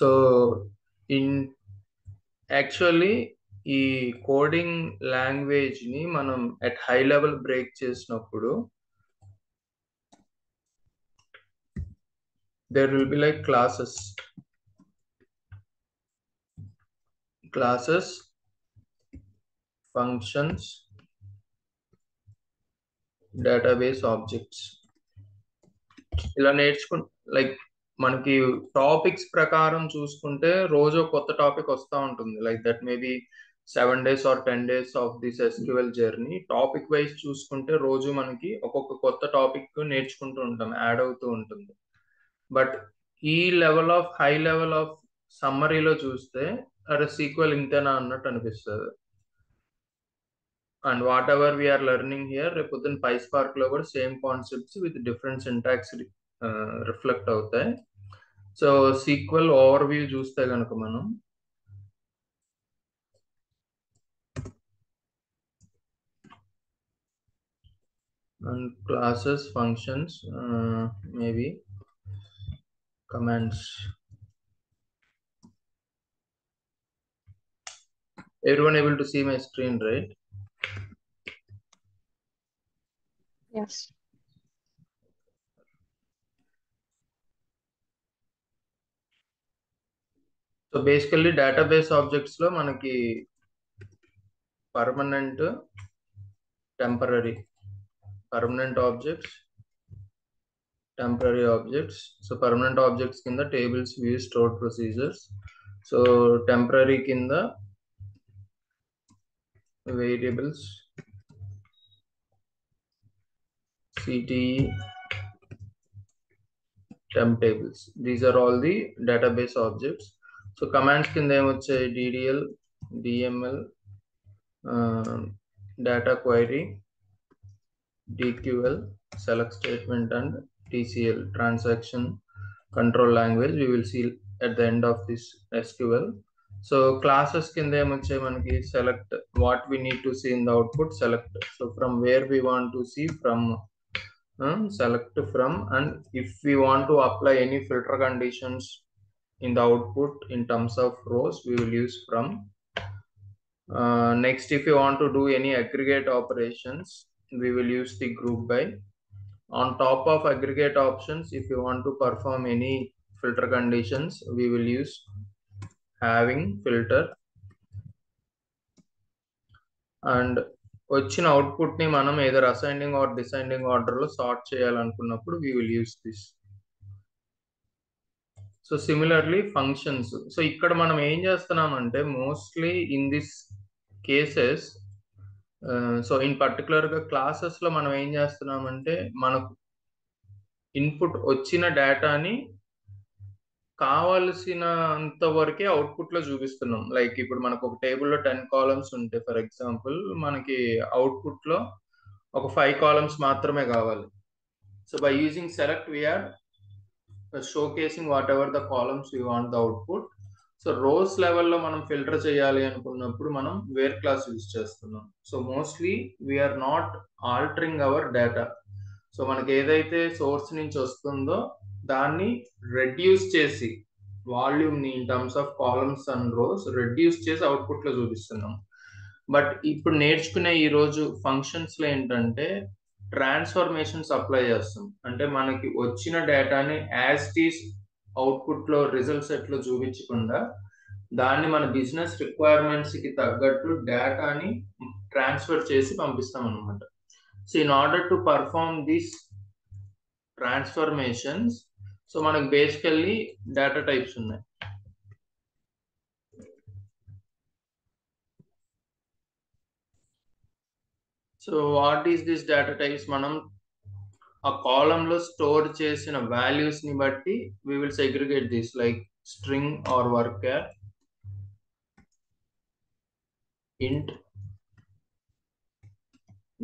So in actually ఈ coding language ని మనం అట్ హై లెవెల్ బ్రేక్ చేసినప్పుడు there will be like classes, functions, database objects. ఇలా like మనకి టాపిక్స్ ప్రకారం చూసుకుంటే రోజు కొత్త టాపిక్ వస్తూ ఉంటుంది. Like that maybe 7 days or 10 days of this SQL journey. Topic wise చూసుకుంటే రోజు మనకి ఒక్కొక్క కొత్త టాపిక్ నేర్చుకుంటూ ఉంటాం, యాడ్ అవుతూ ఉంటుంది. బట్ ఈ level of high level of సమ్మరీలో చూస్తే అరే సీక్వెల్ ఇంతేనా అన్నట్టు అనిపిస్తుంది. And whatever we are learning here రేపు పొద్దున్న PySpark లో కూడా same concepts with different syntax reflect అవుతాయి. సో సీక్వెల్ ఓవర్ వ్యూ చూస్తే కనుక మనం and classes, functions, maybe commands. Everyone able to see my screen, right? Yes. So basically database objects lo manaki permanent, temporary, permanent objects, temporary objects. So permanent objects kinda tables, views, stored procedures. So temporary kinda variables, CTE, temp tables. These are all the database objects. So commands kinda em vachai DDL, DML, data query, DQL, select statement, and TCL, transaction control language. We will see at the end of this SQL. So classes kinda em vachai manaki select what we need to see in the output, select. So from where we want to see, from select from, and if we want to apply any filter conditions in the output in terms of rows, we will use from. Next, if you want to do any aggregate operations, we will use the group by. On top of aggregate options, if you want to perform any filter conditions, we will use having filter. And వచ్చిన output ని మనం either ascending or descending order లో sort చేయాలనుకున్నప్పుడు we will use this. So similarly functions. So ఇక్కడ మనం ఏం చేస్తున్నామంటే mostly in this cases, so in particular గా క్లాసెస్ లో మనం ఏం చేస్తున్నామంటే మనకు ఇన్పుట్ వచ్చిన డేటాని కావలసినంత వరకే అవుట్పుట్ లో చూపిస్తున్నాం. లైక్ ఇప్పుడు మనకు ఒక టేబుల్లో 10 కాలమ్స్ ఉంటే ఫర్ ఎగ్జాంపుల్ మనకి అవుట్పుట్ లో ఒక 5 కాలమ్స్ మాత్రమే కావాలి. So by using select we are showcasing whatever the columns we want the output. So rows లెవెల్లో మనం ఫిల్టర్ చేయాలి అనుకున్నప్పుడు మనం వేర్ క్లాస్ యూజ్ చేస్తున్నాం. So mostly we are not altering our data. So మనకి ఏదైతే సోర్స్ నుంచి వస్తుందో దాన్ని రెడ్యూస్ చేసి వాల్యూమ్ ని in terms of columns and rows reduce చేసి అవుట్పుట్ లో చూపిస్తున్నాం. బట్ ఇప్పుడు నేర్చుకునే ఈ రోజు ఫంక్షన్స్ లో ఏంటంటే ట్రాన్స్ఫర్మేషన్స్ అప్లై చేస్తాం. అంటే మనకి వచ్చిన డేటాని యాజ్ టీస్ అవుట్పుట్ లో రిజల్ట్ సెట్ లో చూపించకుండా దాన్ని మన బిజినెస్ రిక్వైర్మెంట్స్ కి తగ్గట్టు డేటాని ట్రాన్స్ఫర్ చేసి పంపిస్తాం అనమాట. So in order to perform this transformations, so మనకి బేసికల్లీ డేటా టైప్స్ ఉన్నాయి. So what is this data types? మనం ఆ కాలమ్ లో స్టోర్ చేసిన వాల్యూస్ ని బట్టి we will segregate this like string or worker, int,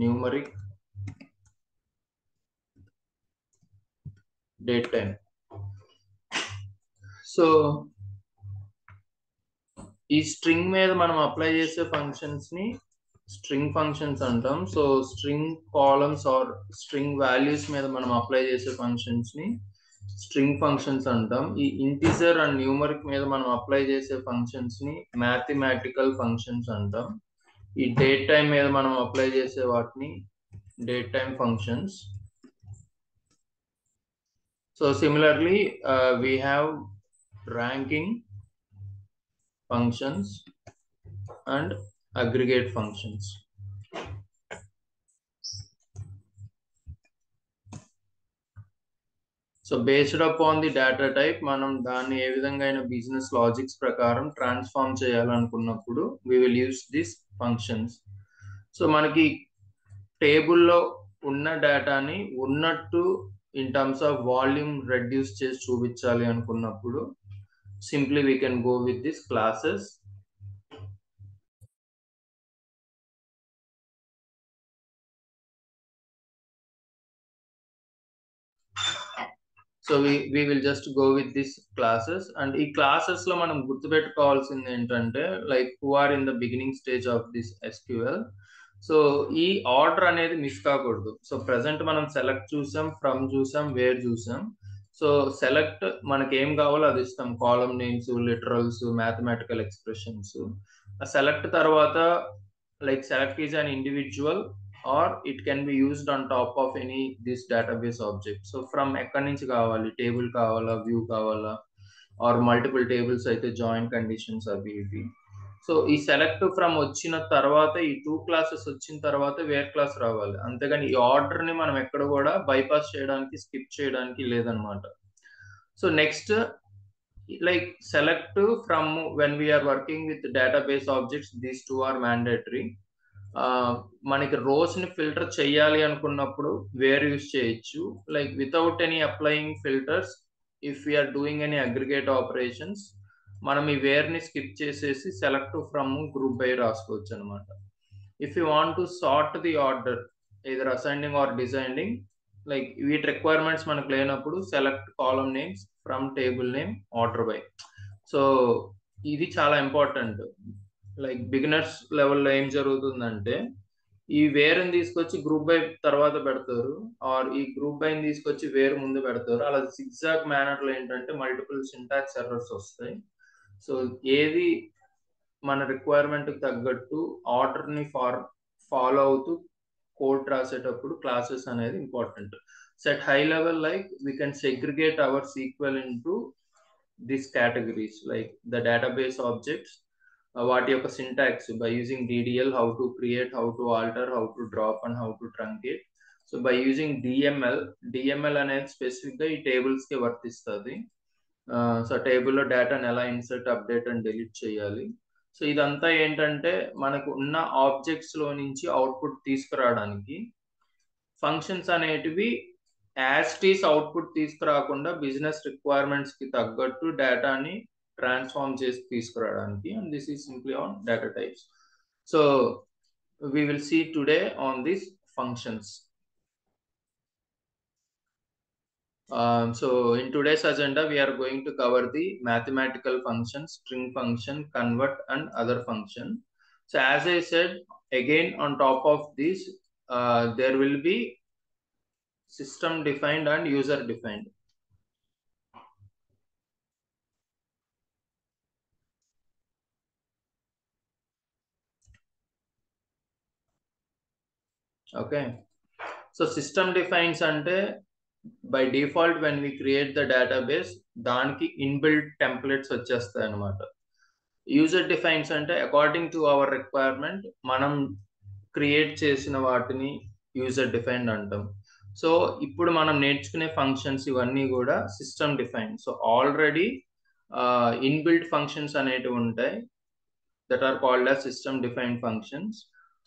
numeric, date time. So ఈ string మీద మనం అప్లై చేసే ఫంక్షన్స్ ని స్ట్రింగ్ ఫంక్షన్స్ అంటాం. So string columns or string values మీద మనం అప్లై చేసే ఫంక్షన్స్ ని స్ట్రింగ్ ఫంక్షన్స్ అంటాం. ఈ ఇంటిజర్ అండ్ న్యూమరిక్ మీద మనం అప్లై చేసే ఫంక్షన్స్ ని మ్యాథమెటికల్ ఫంక్షన్స్ అంటాం. ఈ డేట్ టైం మీద మనం అప్లై చేసే వాటిని date time functions. So similarly we have ranking functions and aggregate functions. So based upon the data type మనం దాన్ని ఏ విధంగా అయినా బిజినెస్ లాజిక్స్ ప్రకారం ట్రాన్స్ఫార్మ్ చేయాలనుకున్నప్పుడు we will use this functions. So మనకి టేబుల్లో ఉన్న డేటాని ఉన్నట్టు in terms of volume reduce చేసి చూపించాలి అనుకున్నప్పుడు simply we can go with this clauses. So we will just go with this classes, and ఈ classes లో మనం గుర్తుపెట్టుకోవాల్సింది ఏంటంటే like who are in the beginning stage of this SQL. So ఈ order అనేది మిస్ కాకూడదు. సో ప్రెసెంట్ మనం select చూసాం, ఫ్రమ్ చూసాం, వేర్ చూసాం. సో సెలెక్ట్ మనకి ఏం కావాలో అది ఇస్తాం, column names, literals, mathematical expressions. Select తర్వాత like select is an individual or it can be used on top of any this database object. So from ఎక్కడి నుంచి కావాలి, టేబుల్ కావాలా, వ్యూ కావాలా, ఆర్ మల్టిపుల్ టేబుల్స్ అయితే జాయిన్ కండిషన్స్ అవి ఇవి. So ఈ సెలెక్ట్ ఫ్రమ్ వచ్చిన తర్వాత ఈ 2 క్లాసెస్ వచ్చిన తర్వాత వేర్ క్లాస్ రావాలి, అంతేగాని ఈ ఆర్డర్ ని మనం ఎక్కడ కూడా బైపాస్ చేయడానికి, స్కిప్ చేయడానికి లేదనమాట. So next like select from when we are working with database objects, these two are mandatory. మనకి రోస్ ని ఫిల్టర్ చేయాలి అనుకున్నప్పుడు వేర్ యూస్ చేయొచ్చు, like without any applying filters if we are doing any aggregate operations మనం ఈ wear ని skip చేసేసి select from group by రాసుకోవచ్చు అనమాట. If you want to sort the order either ascending or descending, like వీటి requirements మనకు లేనప్పుడు select column names from table name order by. So ఇది చాలా ఇంపార్టెంట్. లైక్ బిగినర్స్ లెవెల్లో ఏం జరుగుతుందంటే ఈ వేరుని తీసుకొచ్చి గ్రూప్ బై తర్వాత పెడతారు, ఆర్ ఈ గ్రూప్ బైని తీసుకొచ్చి వేరు ముందు పెడతారు. అలా సిగ్జాగ్ మేనర్లో ఏంటంటే మల్టిపుల్ సింటాక్స్ ఎర్రర్స్ వస్తాయి. సో ఏది మన రిక్వైర్మెంట్ తగ్గట్టు ఆర్డర్ ని ఫాలో అవుతూ కోడ్ రాసేటప్పుడు క్లాసెస్ అనేది important. Set high level like we can segregate our SQL into this categories like the database objects, వాటి యొక్క syntax by using DDL, how to create, how to alter, how to drop and how to truncate. So by using DML అనేది specific గా ఈ tables కి వర్తిస్తుంది. సో టేబుల్లో డేటాను ఎలా ఇన్సర్ట్, అప్డేట్ అండ్ డిలీట్ చేయాలి. సో ఇదంతా ఏంటంటే మనకు ఉన్న ఆబ్జెక్ట్స్ లో నుంచి అవుట్పుట్ తీసుకురావడానికి ఫంక్షన్స్ అనేటివి యాస్టీస్ అవుట్పుట్ తీసుకురాకుండా బిజినెస్ రిక్వైర్మెంట్స్ కి తగ్గట్టు డేటాని ట్రాన్స్ఫార్మ్ చేసి తీసుకురావడానికి. And this is simply on data types. So we will see today on these functions. So in today's agenda we are going to cover the mathematical functions, string function, convert and other function. So as I said, again on top of this there will be system defined and user defined. Okay, so system defines ante by default when we create the database దానికి inbuilt templates వచ్చేస్తాయి అన్నమాట. User defines అంటే according to our requirement మనం create చేసిన వాటిని user defined అంటాం. So ఇప్పుడు మనం నేర్చుకునే ఫంక్షన్స్ ఇవన్నీ కూడా system define. So already inbuilt functions అనేటివి ఉంటాయి that are called as system defined functions.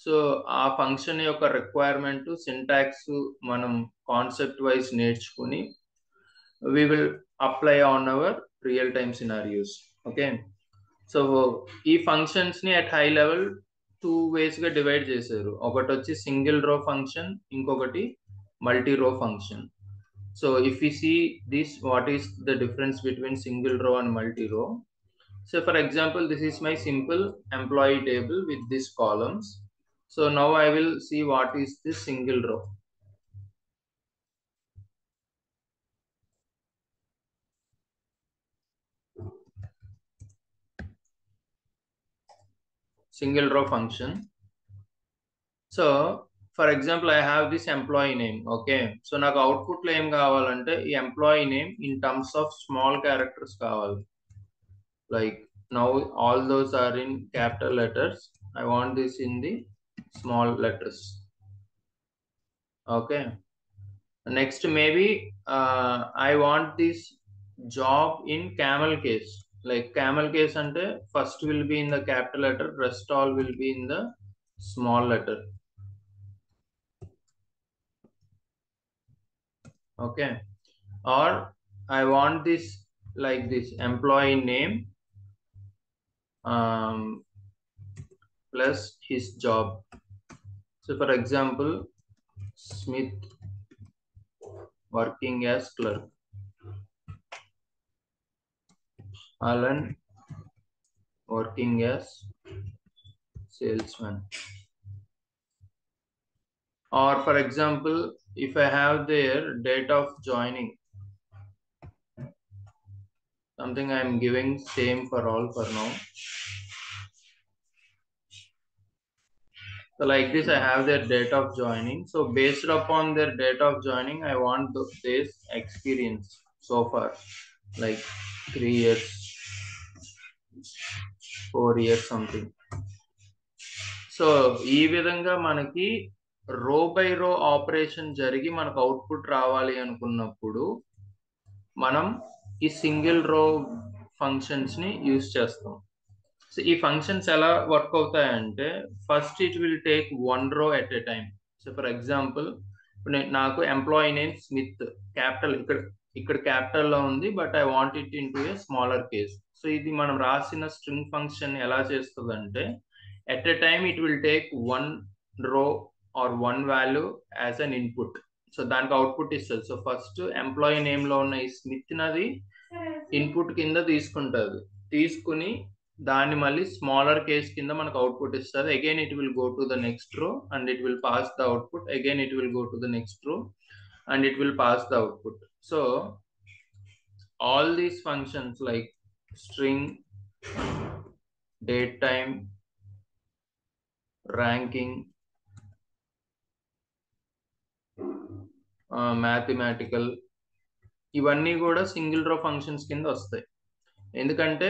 So ఆ ఫంక్షన్ యొక్క రిక్వైర్మెంట్, సింటాక్స్ మనం కాన్సెప్ట్ వైజ్ నేర్చుకుని we will apply on our real time scenarios. Okay, so ఈ ఫంక్షన్స్ ని అట్ హై లెవెల్ 2 ways గా divide చేశారు. ఒకటి వచ్చి సింగిల్ రో ఫంక్షన్, ఇంకొకటి multi row function. So if you see this, what is the difference between single row and multi row? So for example this is my simple employee table with this columns. So now I will see what is this single row. single row function. So for example, I have this employee name. Okay, so నాకు output లో ఏం కావాలంటే ఈ employee name in terms of small characters కావాలి. Like now all those are in capital letters. I want this in the small letters. Okay, next maybe I want this job in camel case. Like camel case ante first will be in the capital letter, rest all will be in the small letter. Okay, or I want this like this employee name plus his job. So for example, Smith working as clerk, Alan working as salesman. Or for example, if I have their date of joining, something I am giving same for all for now. So like this, I have their date of joining. So based upon their date of joining, I want this experience so far, like 3 years, 4 years something. So ఈ విధంగా మనకి రో by rho operation జరిగి మనకు output రావాలి అనుకున్నప్పుడు మనం ఈ సింగిల్ రో ఫంక్షన్స్ ని యూజ్ చేస్తాం. సో ఈ ఫంక్షన్స్ ఎలా వర్క్ అవుతాయంటే first it will take one row at a time. So for example ఇప్పుడు నాకు ఎంప్లాయీ నేమ్ స్మిత్ క్యాపిటల్ ఇక్కడ క్యాపిటల్ లో ఉంది, but I want it in to a smaller case. So ఇది మనం రాసిన స్ట్రింగ్ ఫంక్షన్ ఎలా చేస్తుందంటే at a time it will take one row or one value as an input. So దానికి output ఇస్తుంది. సో ఫస్ట్ ఎంప్లాయీ నేమ్ లో ఉన్న ఈ స్మిత్ నది ఇన్పుట్ కింద తీసుకుంటుంది, తీసుకుని దాన్ని మళ్ళీ స్మాలర్ కేస్ కింద మనకు అవుట్పుట్ ఇస్తుంది. Again it will go to the next రో and it will pass the output. Again it will go to the next రో and it will pass the output. So all these functions like string, date time, ranking, mathematical, ఇవన్నీ కూడా single row functions కింద వస్తాయి. ఎందుకంటే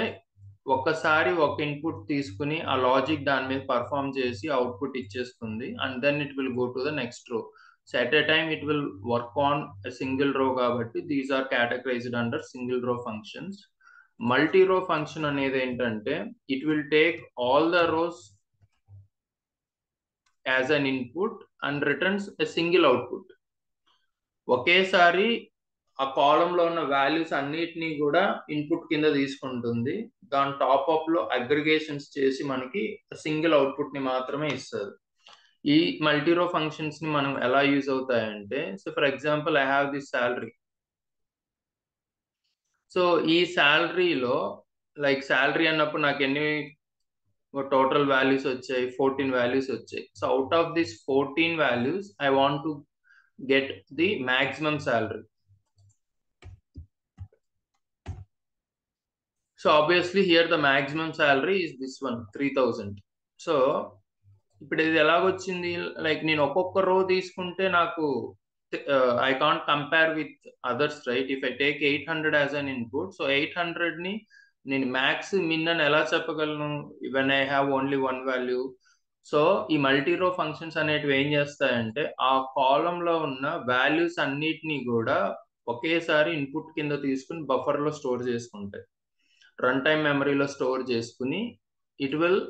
ఒక్కసారి ఒక input తీసుకుని ఆ లాజిక్ దాని మీద పర్ఫామ్ చేసి అవుట్పుట్ ఇచ్చేస్తుంది and then it will go to the next row. So at a time it will work on single row కాబట్టి these are categorized under single row functions. Multi row function అనేది ఏంటంటే it will take all the rows as an input and returns a single output. ఒకేసారి ఆ కాలంలో ఉన్న values అన్నిటినీ కూడా input కింద తీసుకుంటుంది, దాని టాప్ అప్ లో అగ్రిగేషన్స్ చేసి మనకి సింగిల్ అవుట్పుట్ ని మాత్రమే ఇస్తుంది. ఈ మల్టీరో ఫంక్షన్స్ ని మనం ఎలా యూజ్ అవుతాయంటే so for example I have this salary. So ఈ శాలరీలో లైక్ శాలరీ అన్నప్పుడు నాకు ఎన్ని టోటల్ వాల్యూస్ వచ్చాయి, 14 వాల్యూస్ వచ్చాయి. So out of this 14 values I want to get the maximum salary. So obviously here the maximum salary is this one 3000. So ఇప్పుడు ఇది ఎలాగొచ్చింది, like నేను ఒక్కొక్క రో తీసుకుంటే నాకు I can't compare with others, right? If I take 800 as an input, so 800 ని నేను max మిన్ అని ఎలా చెప్పగలను when I have only one value? So ఈ మల్టీరో ఫంక్షన్స్ అనేటివి ఏం చేస్తాయంటే ఆ కాలంలో ఉన్న వాల్యూస్ అన్నిటినీ కూడా ఒకేసారి ఇన్పుట్ కింద తీసుకుని బఫర్ లో స్టోర్ చేసుకుంటాయి, రన్ టైమ్ మెమరీలో స్టోర్ చేసుకుని it will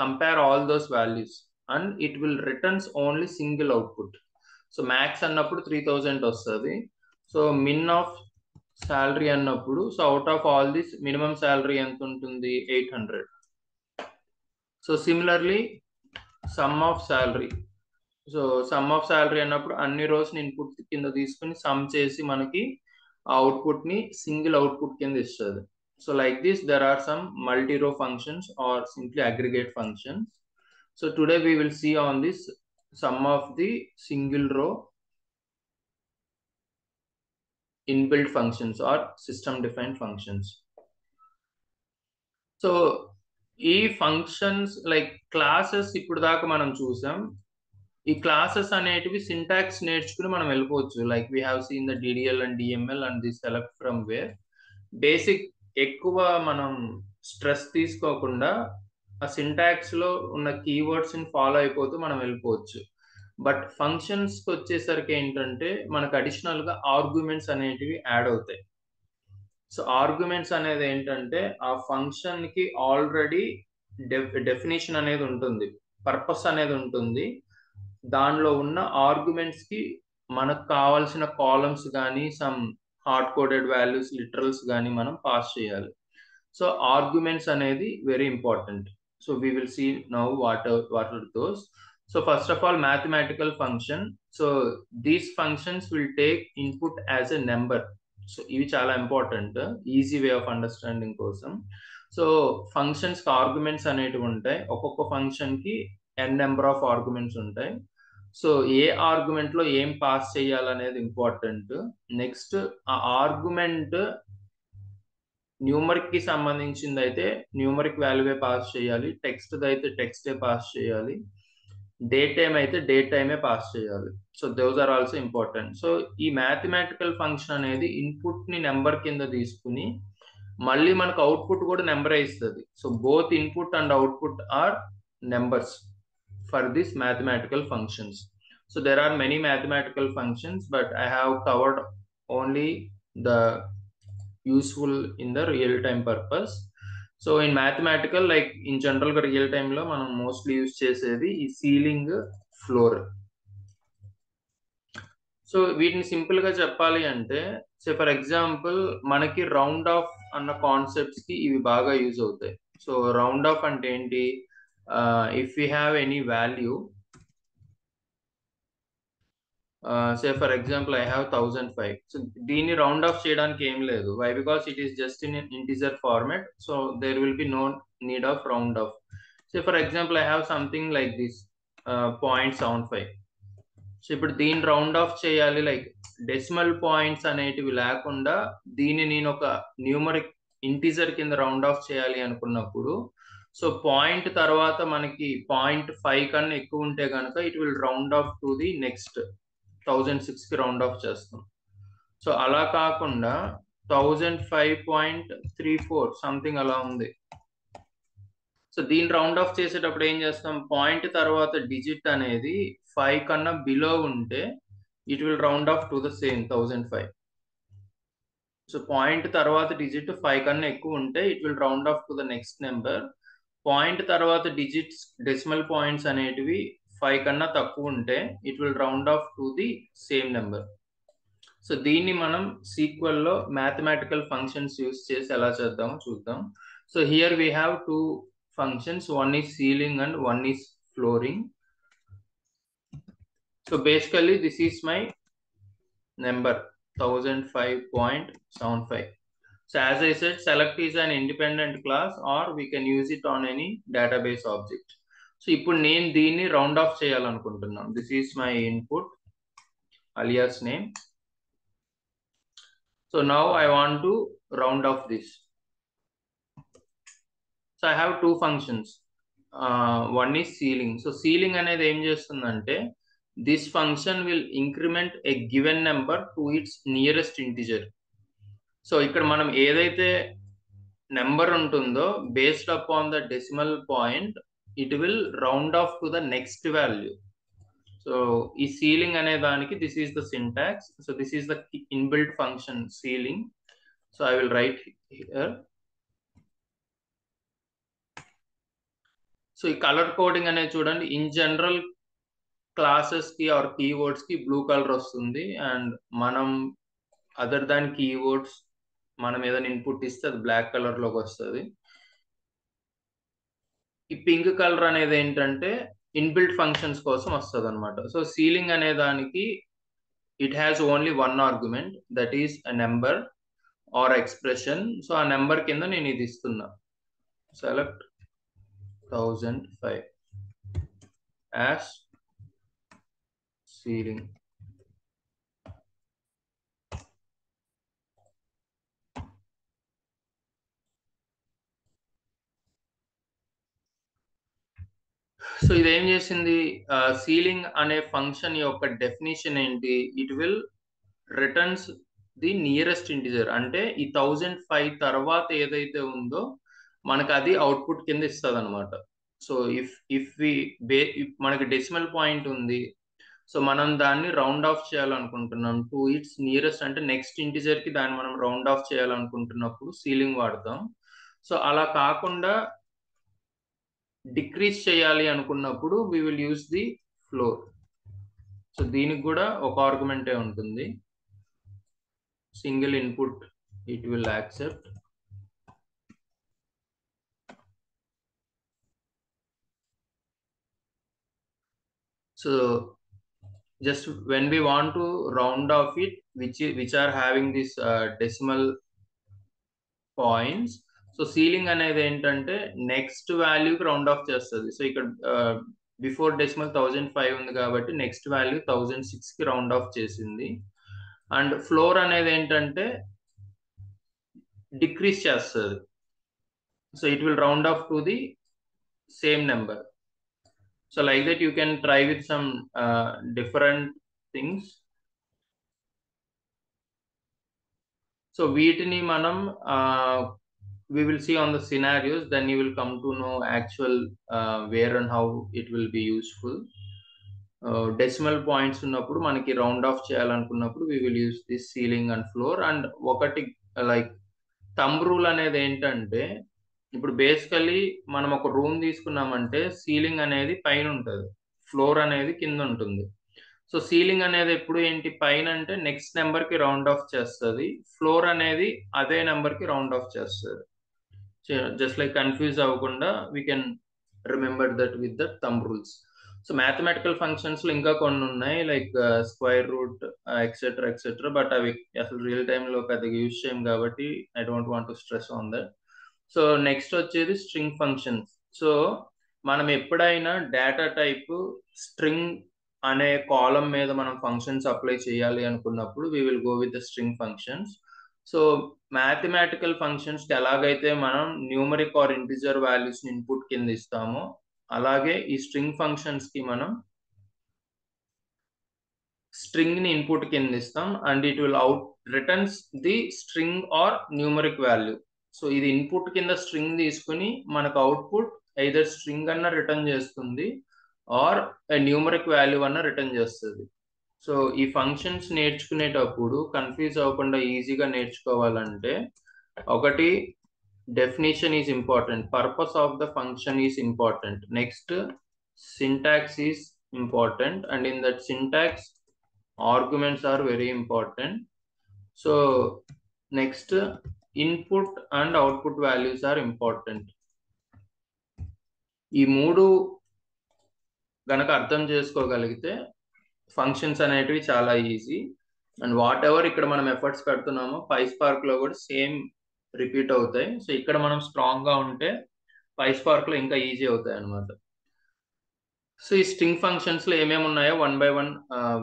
compare all those values and it will returns only single output. So max అన్నప్పుడు 3000 వస్తుంది. సో మిన్ ఆఫ్ శాలరీ అన్నప్పుడు so out of all this minimum salary ఎంత ఉంటుంది, 800. So similarly some of salary. So some of salary అన్నప్పుడు అన్ని rose ని input కింద తీసుకుని సమ్ చేసి మనకి ఆ అవుట్పుట్ ని సింగిల్ అవుట్పుట్ కింద ఇస్తుంది. So like this there are some multi-row functions or simply aggregate functions. So today we will see on this some of the single row inbuilt functions or system defined functions. So ఈ functions like classes ఇప్పుడు దాకా మనం చూసాం. ఈ classes అనేటివి syntax నేర్చుకుని మనం వెళ్ళిపోవచ్చు. Like we have seen the DDL and DML and the select from where. Basic ఎక్కువ మనం స్ట్రెస్ తీసుకోకుండా ఆ సింటాక్స్ లో ఉన్న కీవర్డ్స్ ని ఫాలో అయిపోతూ మనం వెళ్ళిపోవచ్చు. బట్ ఫంక్షన్స్ కి వచ్చేసరికి ఏంటంటే మనకు అడిషనల్ గా ఆర్గ్యుమెంట్స్ అనేటివి యాడ్ అవుతాయి. సో ఆర్గ్యుమెంట్స్ అనేది ఏంటంటే ఆ ఫంక్షన్ కి ఆల్రెడీ డెఫినేషన్ అనేది ఉంటుంది, పర్పస్ అనేది ఉంటుంది. దానిలో ఉన్న ఆర్గ్యుమెంట్స్ కి మనకు కావాల్సిన కాలమ్స్ కానీ some hard coded values literals కానీ మనం పాస్ చేయాలి. సో ఆర్గ్యుమెంట్స్ అనేది very important. So we will see now what are those. So first of all mathematical function. So these functions will take input as a number. So ఇవి చాలా important easy way of understanding కోసం. So functions కి arguments అనేటివి ఉంటాయి. ఒక్కొక్క function కి n number of arguments ఉంటాయి. So ఏ ఆర్గ్యుమెంట్ లో ఏం పాస్ చేయాలనేది ఇంపార్టెంట్. నెక్స్ట్ ఆ ఆర్గ్యుమెంట్ న్యూమరిక్ కి సంబంధించింది అయితే న్యూమరిక్ వాల్యూవే పాస్ చేయాలి, టెక్స్ట్ అయితే టెక్స్టే పాస్ చేయాలి, డేట్ టైం అయితే డేట్ టైమే పాస్ చేయాలి. So those are also important. So ఈ మ్యాథమెటికల్ ఫంక్షన్ అనేది ఇన్పుట్ ని నెంబర్ కింద తీసుకుని మళ్ళీ మనకు అవుట్పుట్ కూడా నెంబరే ఇస్తుంది. So both input and output are numbers for this mathematical functions. So there are many mathematical functions, but I have covered only the useful in the real time purpose. So in mathematical, like in general గా real time లో మనం mostly use చేసేది ఈ ceiling, floor. So వీటిని simple గా చెప్పాలి అంటే సే for example మనకి రౌండ్ ఆఫ్ అన్న కాన్సెప్ట్స్ కి ఇవి బాగా యూజ్ అవుతాయి. సో రౌండ్ ఆఫ్ అంటే ఏంటి? If you have any value, say for example I have 1005. So దీన్ని రౌండ్ ఆఫ్ చేయడానికి ఏం లేదు. Why? Because it is just in integer format. So there will be no need of round off. Say for example I have something like this 0.75. So ఇప్పుడు దీన్ని round off చేయాలి, like decimal points అనేటివి లేకుండా దీన్ని నేను ఒక numeric integer కింద round off చేయాలి అనుకున్నప్పుడు, సో పాయింట్ తర్వాత మనకి 0.5 కన్నా ఎక్కువ ఉంటే కనుక it will round off to the next 1006 కి రౌండ్ ఆఫ్ చేస్తాం. సో అలా కాకుండా 1005.34 సంథింగ్ అలా ఉంది. సో దీన్ని రౌండ్ ఆఫ్ చేసేటప్పుడు ఏం చేస్తాం? పాయింట్ తర్వాత డిజిట్ అనేది 5 కన్నా బిలో ఉంటే it will round off to the same 1005. So point తర్వాత డిజిట్ 5 కన్నా ఎక్కువ ఉంటే it will round off to the next number. Point తర్వాత డిజిట్స్ డెసిమల్ పాయింట్స్ అనేటివి 5 కన్నా తక్కువ ఉంటే it will round off to the same number. So దీన్ని మనం సీక్వెల్ లో మ్యాథమెటికల్ ఫంక్షన్స్ యూస్ చేసి ఎలా చేద్దామో చూద్దాం. So here we have two functions, one is ceiling and one is flooring. So basically this is my number 1005.75. So as I said, select is an independent class or we can use it on any database object. So ఇప్పుడు నేను దీన్ని round of చేయాలనుకుంటున్నాను. This is my input alias name. So now I want to round off this. So I have two functions. One is ceiling. So ceiling అనేది ఏం చేస్తుందంటే this function will increment a given number to its nearest integer. So ఇక్కడ మనం ఏదైతే number ఉంటుందో based upon the decimal point it will round off to the next value. So ఈ ceiling అనే దానికి this is the syntax. So this is the inbuilt function ceiling. So I will write here. So ఈ colour coding అనేది చూడండి, in general classes కి are keywords కి blue colour వస్తుంది, and మనం అదర్ దాన్ కీవర్డ్స్ మనం ఏదైనా ఇన్పుట్ ఇస్తే అది బ్లాక్ కలర్ లోకి వస్తుంది. ఈ పింక్ కలర్ అనేది ఏంటంటే ఇన్బిల్ట్ ఫంక్షన్స్ కోసం వస్తుంది అనమాట. సో సీలింగ్ అనే దానికి it has only one argument, that is a number are expression. So ఆ నెంబర్ కింద నేను ఇది ఇస్తున్నా, సెలెక్ట్ 1005 యాజ్ ceiling. సో ఇదేం చేసింది, సీలింగ్ అనే ఫంక్షన్ యొక్క డెఫినేషన్ ఏంటి, it will returns the nearest integer. అంటే ఈ 1005 తర్వాత ఏదైతే ఉందో మనకు అది అవుట్పుట్ కింద ఇస్తుంది అనమాట. సో ఇఫ్ మనకి డెసిమల్ పాయింట్ ఉంది, సో మనం దాన్ని రౌండ్ ఆఫ్ చేయాలనుకుంటున్నాం టు ఇట్స్ నియరెస్ట్, అంటే నెక్స్ట్ ఇంటిజర్ కి దాన్ని మనం రౌండ్ ఆఫ్ చేయాలనుకుంటున్నప్పుడు సీలింగ్ వాడతాం. సో అలా కాకుండా డిక్రీజ్ చేయాలి అనుకున్నప్పుడు we will use the floor. So దీనికి కూడా ఒక ఆర్గ్యుమెంటే ఉంటుంది, single input it will accept. So just when we want to round off it, which are having this decimal points, so ceiling అనేది ఏంటంటే నెక్స్ట్ వాల్యూకి రౌండ్ ఆఫ్ చేస్తుంది. So ఇక్కడ before decimal 1005 ఉంది కాబట్టి నెక్స్ట్ వాల్యూ 1006 కి రౌండ్ ఆఫ్ చేసింది. And floor అనేది ఏంటంటే డిక్రీజ్ చేస్తుంది. So it will round off to the same number. So like that you can try with some different things. So వీటిని మనం we will see on the scenarios, then you will come to know actual where and how it will be useful. Decimal points ఉన్నప్పుడు మనకి round of చేయాలనుకున్నప్పుడు we will use this ceiling and floor. And ఒకటి like thumb rule అనేది ఏంటంటే, ఇప్పుడు basically మనం ఒక room తీసుకున్నామంటే సీలింగ్ అనేది పైన ఉంటుంది, ఫ్లోర్ అనేది కింద ఉంటుంది. సో సీలింగ్ అనేది ఎప్పుడు ఏంటి, పైన అంటే నెక్స్ట్ నెంబర్ కి రౌండ్ ఆఫ్ చేస్తుంది, ఫ్లోర్ అనేది అదే నెంబర్ కి రౌండ్ ఆఫ్ చేస్తుంది. జస్ట్ లైక్ కన్ఫ్యూజ్ అవ్వకుండా we can remember that with the thumb rules. So mathematical functions లో ఇంకా కొన్ని ఉన్నాయి, like square root etcetera etcetera, but అవి అసలు రియల్ టైమ్ లో పెద్దగా యూజ్ చేయం కాబట్టి I don't want to stress on that. So next వచ్చేది స్ట్రింగ్ ఫంక్షన్స్. సో మనం ఎప్పుడైనా డేటా టైప్ స్ట్రింగ్ అనే కాలం మీద మనం ఫంక్షన్స్ అప్లై చేయాలి అనుకున్నప్పుడు we will go with the string functions. So mathematical functions కి ఎలాగైతే మనం న్యూమరిక్ ఆర్ ఇంటిజర్ వాల్యూస్ ని ఇన్పుట్ కింద ఇస్తామో, అలాగే ఈ స్ట్రింగ్ ఫంక్షన్స్ కి మనం స్ట్రింగ్ ని ఇన్పుట్ కింద ఇస్తాం and it will out returns the string or numeric value. So ఇది ఇన్పుట్ కింద స్ట్రింగ్ తీసుకుని మనకు అవుట్పుట్ ఐదర్ స్ట్రింగ్ అన్న రిటర్న్ చేస్తుంది ఆర్ న్యూమరిక్ వాల్యూ అన్న రిటర్న్ చేస్తుంది. సో ఈ ఫంక్షన్స్ నేర్చుకునేటప్పుడు కన్ఫ్యూజ్ అవ్వకుండా ఈజీగా నేర్చుకోవాలంటే, ఒకటి definition is important, purpose of the function is important, next syntax is important, and in that syntax arguments are very important. So next input and output values are important. ఈ మూడు గనక అర్థం చేసుకోగలిగితే ఫంక్షన్స్ అనేటివి చాలా ఈజీ. అండ్ వాట్ ఎవర్ ఇక్కడ మనం efforts పెడుతున్నామో PySpark లో కూడా సేమ్ రిపీట్ అవుతాయి. సో ఇక్కడ మనం స్ట్రాంగ్ గా ఉంటే PySpark లో ఇంకా ఈజీ అవుతాయి అన్నమాట. సో ఈ స్ట్రింగ్ ఫంక్షన్స్ లో ఏమేమి ఉన్నాయో one by one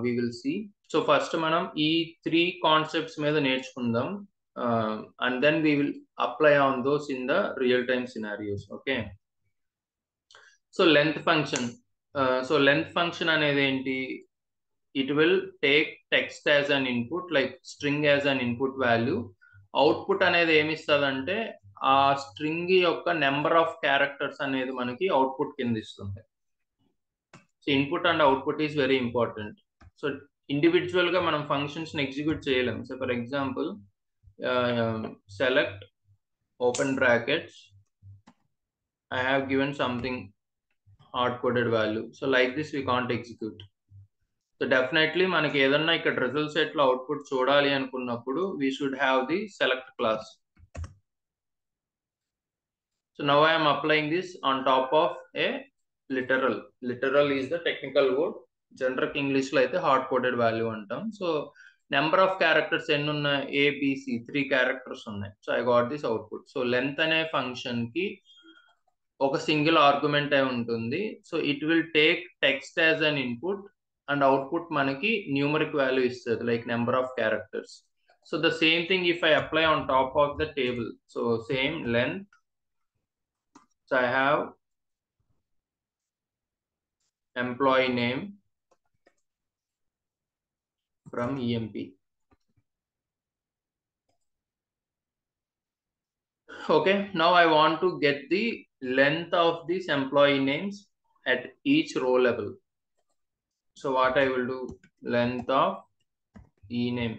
we will see. So first మనం ఈ 3 కాన్సెప్ట్స్ మీద నేర్చుకుందాం, and then we will apply on those in the real time scenarios. Okay, so length function. So length function అనేది ఏంటి, it will take text as an input, like string as an input value. Output అనేది ఏమి ఇస్తుందంటే ఆ string యొక్క number of characters అనేది మనకి output కింద ఇస్తుంది. So input and output is very important. So individual గా మనం ఫంక్షన్స్ ని ఎగ్జిక్యూట్ చేయలేం. So for example select open brackets, I have given something hard coded value. So like this we can't execute. So definitely మనకి ఏదన్నా ఇక్కడ result set లో output చూడాలి అనుకున్నప్పుడు we should have the select class. So now I'm applying this on top of A literal. Literal is the technical word, general English లో అయితే hard coded value అంటాం. So number of characters ఎన్ని ఉన్నాయి, ABC 3 characters ఉన్నాయి. So I got this output. So length అనే function కి ఒక single argument అయి ఉంటుంది. So it will take text as an input and output manaki numeric value istadi, like number of characters. So the same thing if I apply on top of the table, so same length. So I have employee name from EMP. Okay, now I want to get the length of these employee names at each row level. So what I will do, length of ename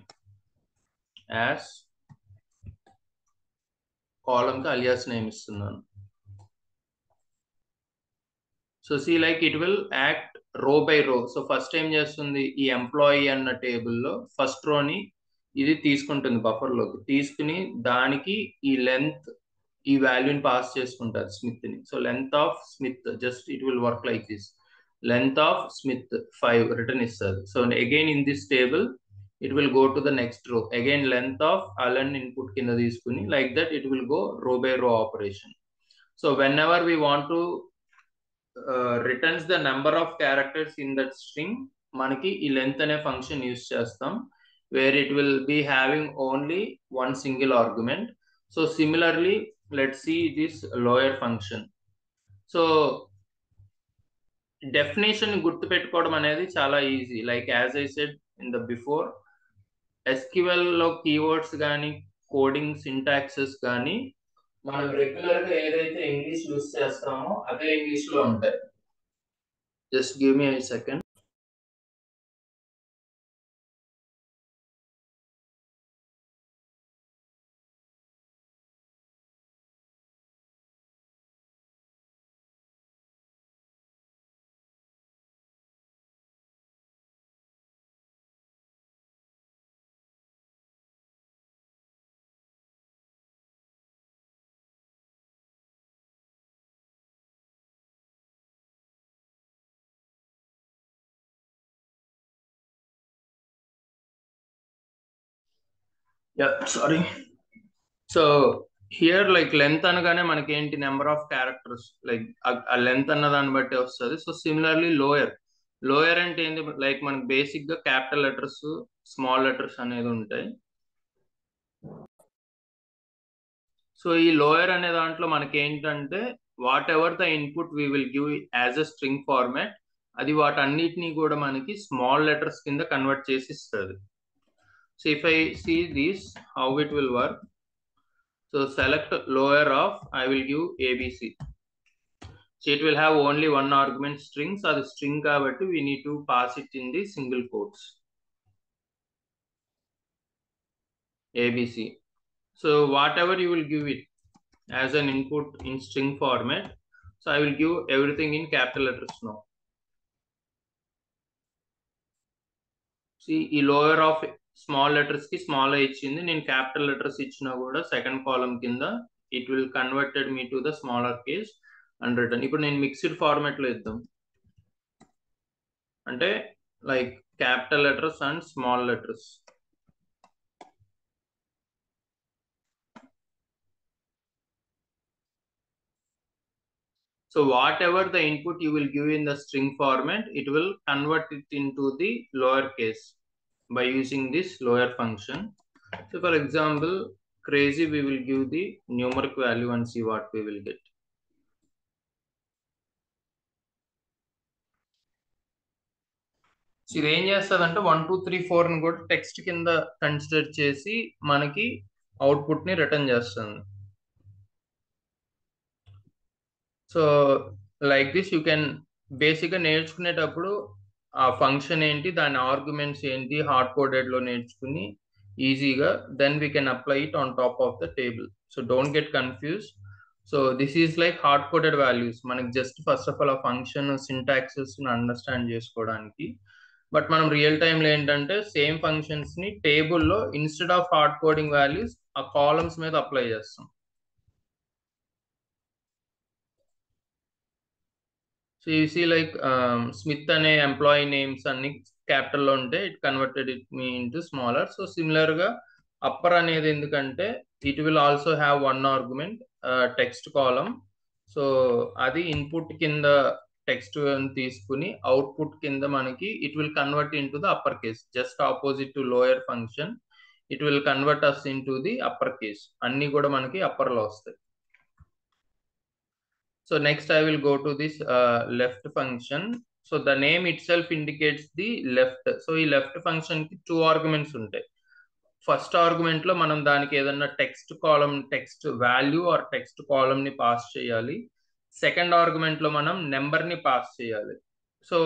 as column ka alias name ఇస్తున్నాను. So see, like it will act row by row. So first ఏం చేస్తుంది, ఈ employee అన్న టేబుల్లో first రోని ఇది తీసుకుంటుంది buffer లోకి, తీసుకుని దానికి ఈ లెంత్ ఈ వాల్యూని పాస్ చేసుకుంటారు స్మిత్ ని. So length of Smith, just it will work like this, length of Smith 5 return ఇస్తారు. So again in this table it will go to the next row, again length of Alan input కింద తీసుకుని, like that it will go row by row operation. So whenever we want to returns the number of characters in that string, మనకి ఈ length అనే function use చేస్తాం, where it will be having only one single argument. So similarly, let's see this lower function. So definition గుర్తుపెట్టుకోవడం అనేది చాలా easy. Like as I said in the before, SQL లో keywords కానీ coding syntaxes కానీ మనం regular గా ఏదైతే English use చేస్తామో అదే ఇంగ్లీష్ లో ఉంటాయి. Just give me a second. Yeah, sorry. So here like length అనగానే మనకి ఏంటి, నెంబర్ ఆఫ్ క్యారెక్టర్స్, లైక్ ఆ లెంత్ అన్న దాన్ని బట్టి వస్తుంది. సో సిమిలర్లీ లోయర్ అంటే ఏంటి, లైక్ మనకి బేసిక్ గా క్యాపిటల్ లెటర్స్ స్మాల్ లెటర్స్ అనేది ఉంటాయి. సో ఈ లోయర్ అనే దాంట్లో మనకి ఏంటంటే, what ever the input we will give as a string format, అది వాటన్నిటిని కూడా మనకి స్మాల్ లెటర్స్ కింద కన్వర్ట్ చేసి ఇస్తుంది. So if I see this how it will work, so select lower of, I will give ABC. So it will have only one argument string. So the string kabatti we need to pass it in the single quotes, ABC. So whatever you will give it as an input in string format, so I will give everything in capital letters now. See, ఈ lower of small letters కి small ఇచ్చింది, నేను capital letters ఇచ్చినా కూడా second column కింద it will converted me to the smaller case and return. ఇప్పుడు నేను mixed format లో ఇద్దాం, అంటే like capital letters and small letters. So whatever the input you will give in the string format, it will convert it into the lower case by using this lower function. So for example, crazy, we will give the numeric value and see what we will get. So ఇది ఏం చేస్తుందంటే 1 2 3 4 ని కూడా text కింద consider చేసి మనకి output ని return చేస్తుంది. So like this you can బేసిక్గా నేర్చుకునేటప్పుడు ఆ ఫంక్షన్ ఏంటి, దాని ఆర్గ్యుమెంట్స్ ఏంటి హార్డ్ కోడెడ్ లో నేర్చుకుని ఈజీగా then we can apply it on top of the table. So don't get confuse. So this is like hard coded values, మనకి జస్ట్ ఫస్ట్ ఆఫ్ ఆల్ ఆ ఫంక్షన్ సింటాక్సెస్ అండర్స్టాండ్ చేసుకోవడానికి. But మనం real టైంలో ఏంటంటే same functions ని టేబుల్లో instead of hard coding values ఆ columns మీద అప్లై చేస్తాం. So you see like Smith అనే ఎంప్లాయీ నేమ్స్ అన్ని క్యాపిటల్ లో ఉంటే it converted it me into smaller. So similar గా అప్పర్ అనేది ఎందుకంటే it will also have one argument text column. So అది ఇన్పుట్ కింద టెక్స్ట్ తీసుకుని అవుట్పుట్ కింద మనకి it will convert into the upper case, just opposite to lower function. It will convert us into the upper case, అన్ని కూడా మనకి upper లో వస్తాయి. So next I will go to this left function. So the name it self indicates the left. So ఈ left function కి 2 arguments ఉంటాయి. First argument లో మనం దానికి ఏదన్నా text column, text value or text column ని పాస్ చేయాలి. Second argument లో మనం నెంబర్ ని పాస్ చేయాలి. So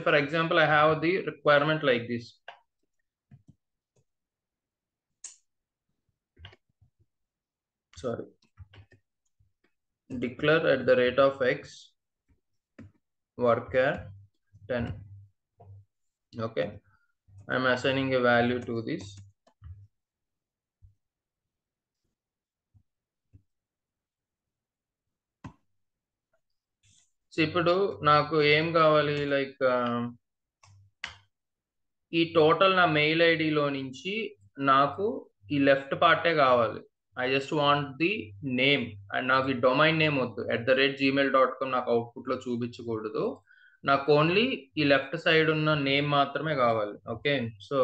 for example I have the requirement like this. Sorry. Declare at the rate of x varchar 10. Okay, I'm assigning a value to this. So ఇప్పుడు నాకు ఏం కావాలి, లైక్ ఈ టోటల్ నా మెయిల్ ఐడిలో నుంచి నాకు ఈ లెఫ్ట్ పార్టే కావాలి. I just want the name, and నాకు ఈ డొమైన్ నేమ్ వద్దు. @gmail.com నాకు అవుట్పుట్ లో చూపించకూడదు. నాకు ఓన్లీ ఈ లెఫ్ట్ సైడ్ ఉన్న నేమ్ మాత్రమే కావాలి. ఓకే, సో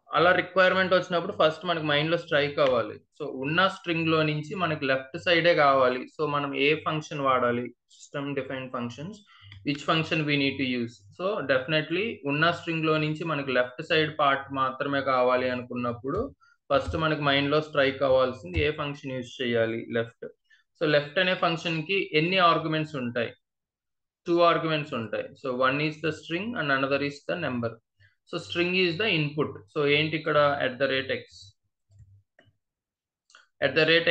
అలా రిక్వైర్మెంట్ వచ్చినప్పుడు ఫస్ట్ మనకి మైండ్ లో స్ట్రైక్ అవ్వాలి. సో ఉన్న స్ట్రింగ్ లో నుంచి మనకి లెఫ్ట్ సైడే కావాలి. సో మనం ఏ ఫంక్షన్ వాడాలి? System defined functions, which function we need to use. So definitely ఉన్న స్ట్రింగ్ లో నుంచి మనకి లెఫ్ట్ సైడ్ పార్ట్ మాత్రమే కావాలి అనుకున్నప్పుడు ఫస్ట్ మనకి మైండ్ లో స్ట్రైక్ అవ్వాల్సింది ఏ ఫంక్షన్ యూజ్ చేయాలి? లెఫ్ట్. సో లెఫ్ట్ అనే ఫంక్షన్ కి ఎన్ని ఆర్గ్యుమెంట్స్ ఉంటాయి? 2 ఆర్గ్యుమెంట్స్ ఉంటాయి. So one is the string and another is the number. So string is the input. So ఏంటి ఇక్కడ @x.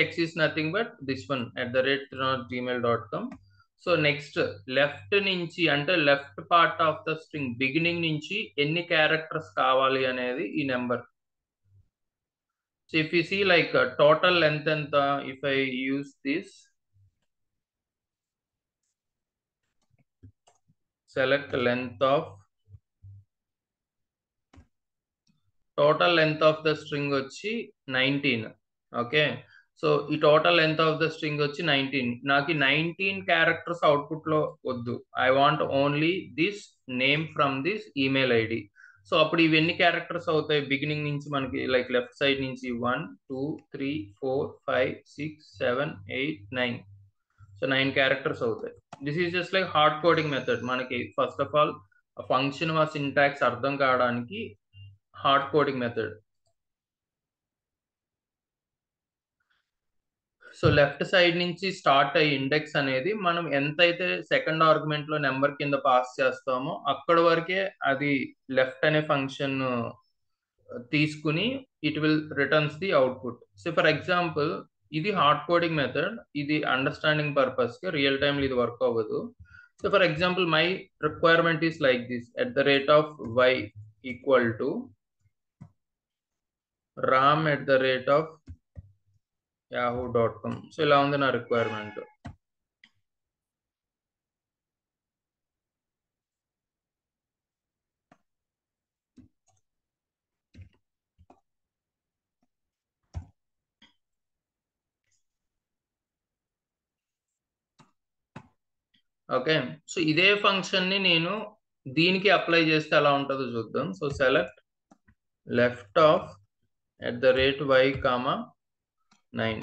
@x is nothing but this one, @gmail.com. So next left నుంచి అంటే left part of the string beginning నుంచి ఎన్ని characters కావాలి అనేది ఈ number. So if you see like total length ఎంత, if I use this select length of, total length of the string వచ్చి 19. Okay, so ఈ total length of the string వచ్చి 19. నాకు 19 క్యారెక్టర్స్ అవుట్పుట్ లో వద్దు. I want only this name from this email ID. So అప్పుడు ఇవి ఎన్ని characters అవుతాయి? బిగినింగ్ నుంచి మనకి లైక్ లెఫ్ట్ సైడ్ నుంచి 1 2 3 4 5 6 7 8 9. సో 9 క్యారెక్టర్స్ అవుతాయి. This is just like hard coding method. మనకి first of all function syntax అర్థం కావడానికి hard coding method. So left side నుంచి స్టార్ట్ అయ్యి ఇండెక్స్ అనేది మనం ఎంతైతే సెకండ్ ఆర్గ్యుమెంట్ లో నెంబర్ కింద పాస్ చేస్తామో అక్కడ వరకే అది లెఫ్ట్ అనే ఫంక్షన్ తీసుకుని it will returns the output. So for example ఇది హార్డ్ కోడింగ్ మెథడ్, ఇది అండర్స్టాండింగ్ పర్పస్ కి, రియల్ టైమ్ ఇది వర్క్ అవ్వదు. So for example my requirement is like this, @y equal to ram @yahoo.com. So ఇలా ఉంది నా రిక్వైర్మెంట్. ఓకే, సో ఇదే ఫంక్షన్ ని నేను దీనికి అప్లై చేస్తే ఎలా ఉంటుందో చూద్దాం. So select left of @y, 9.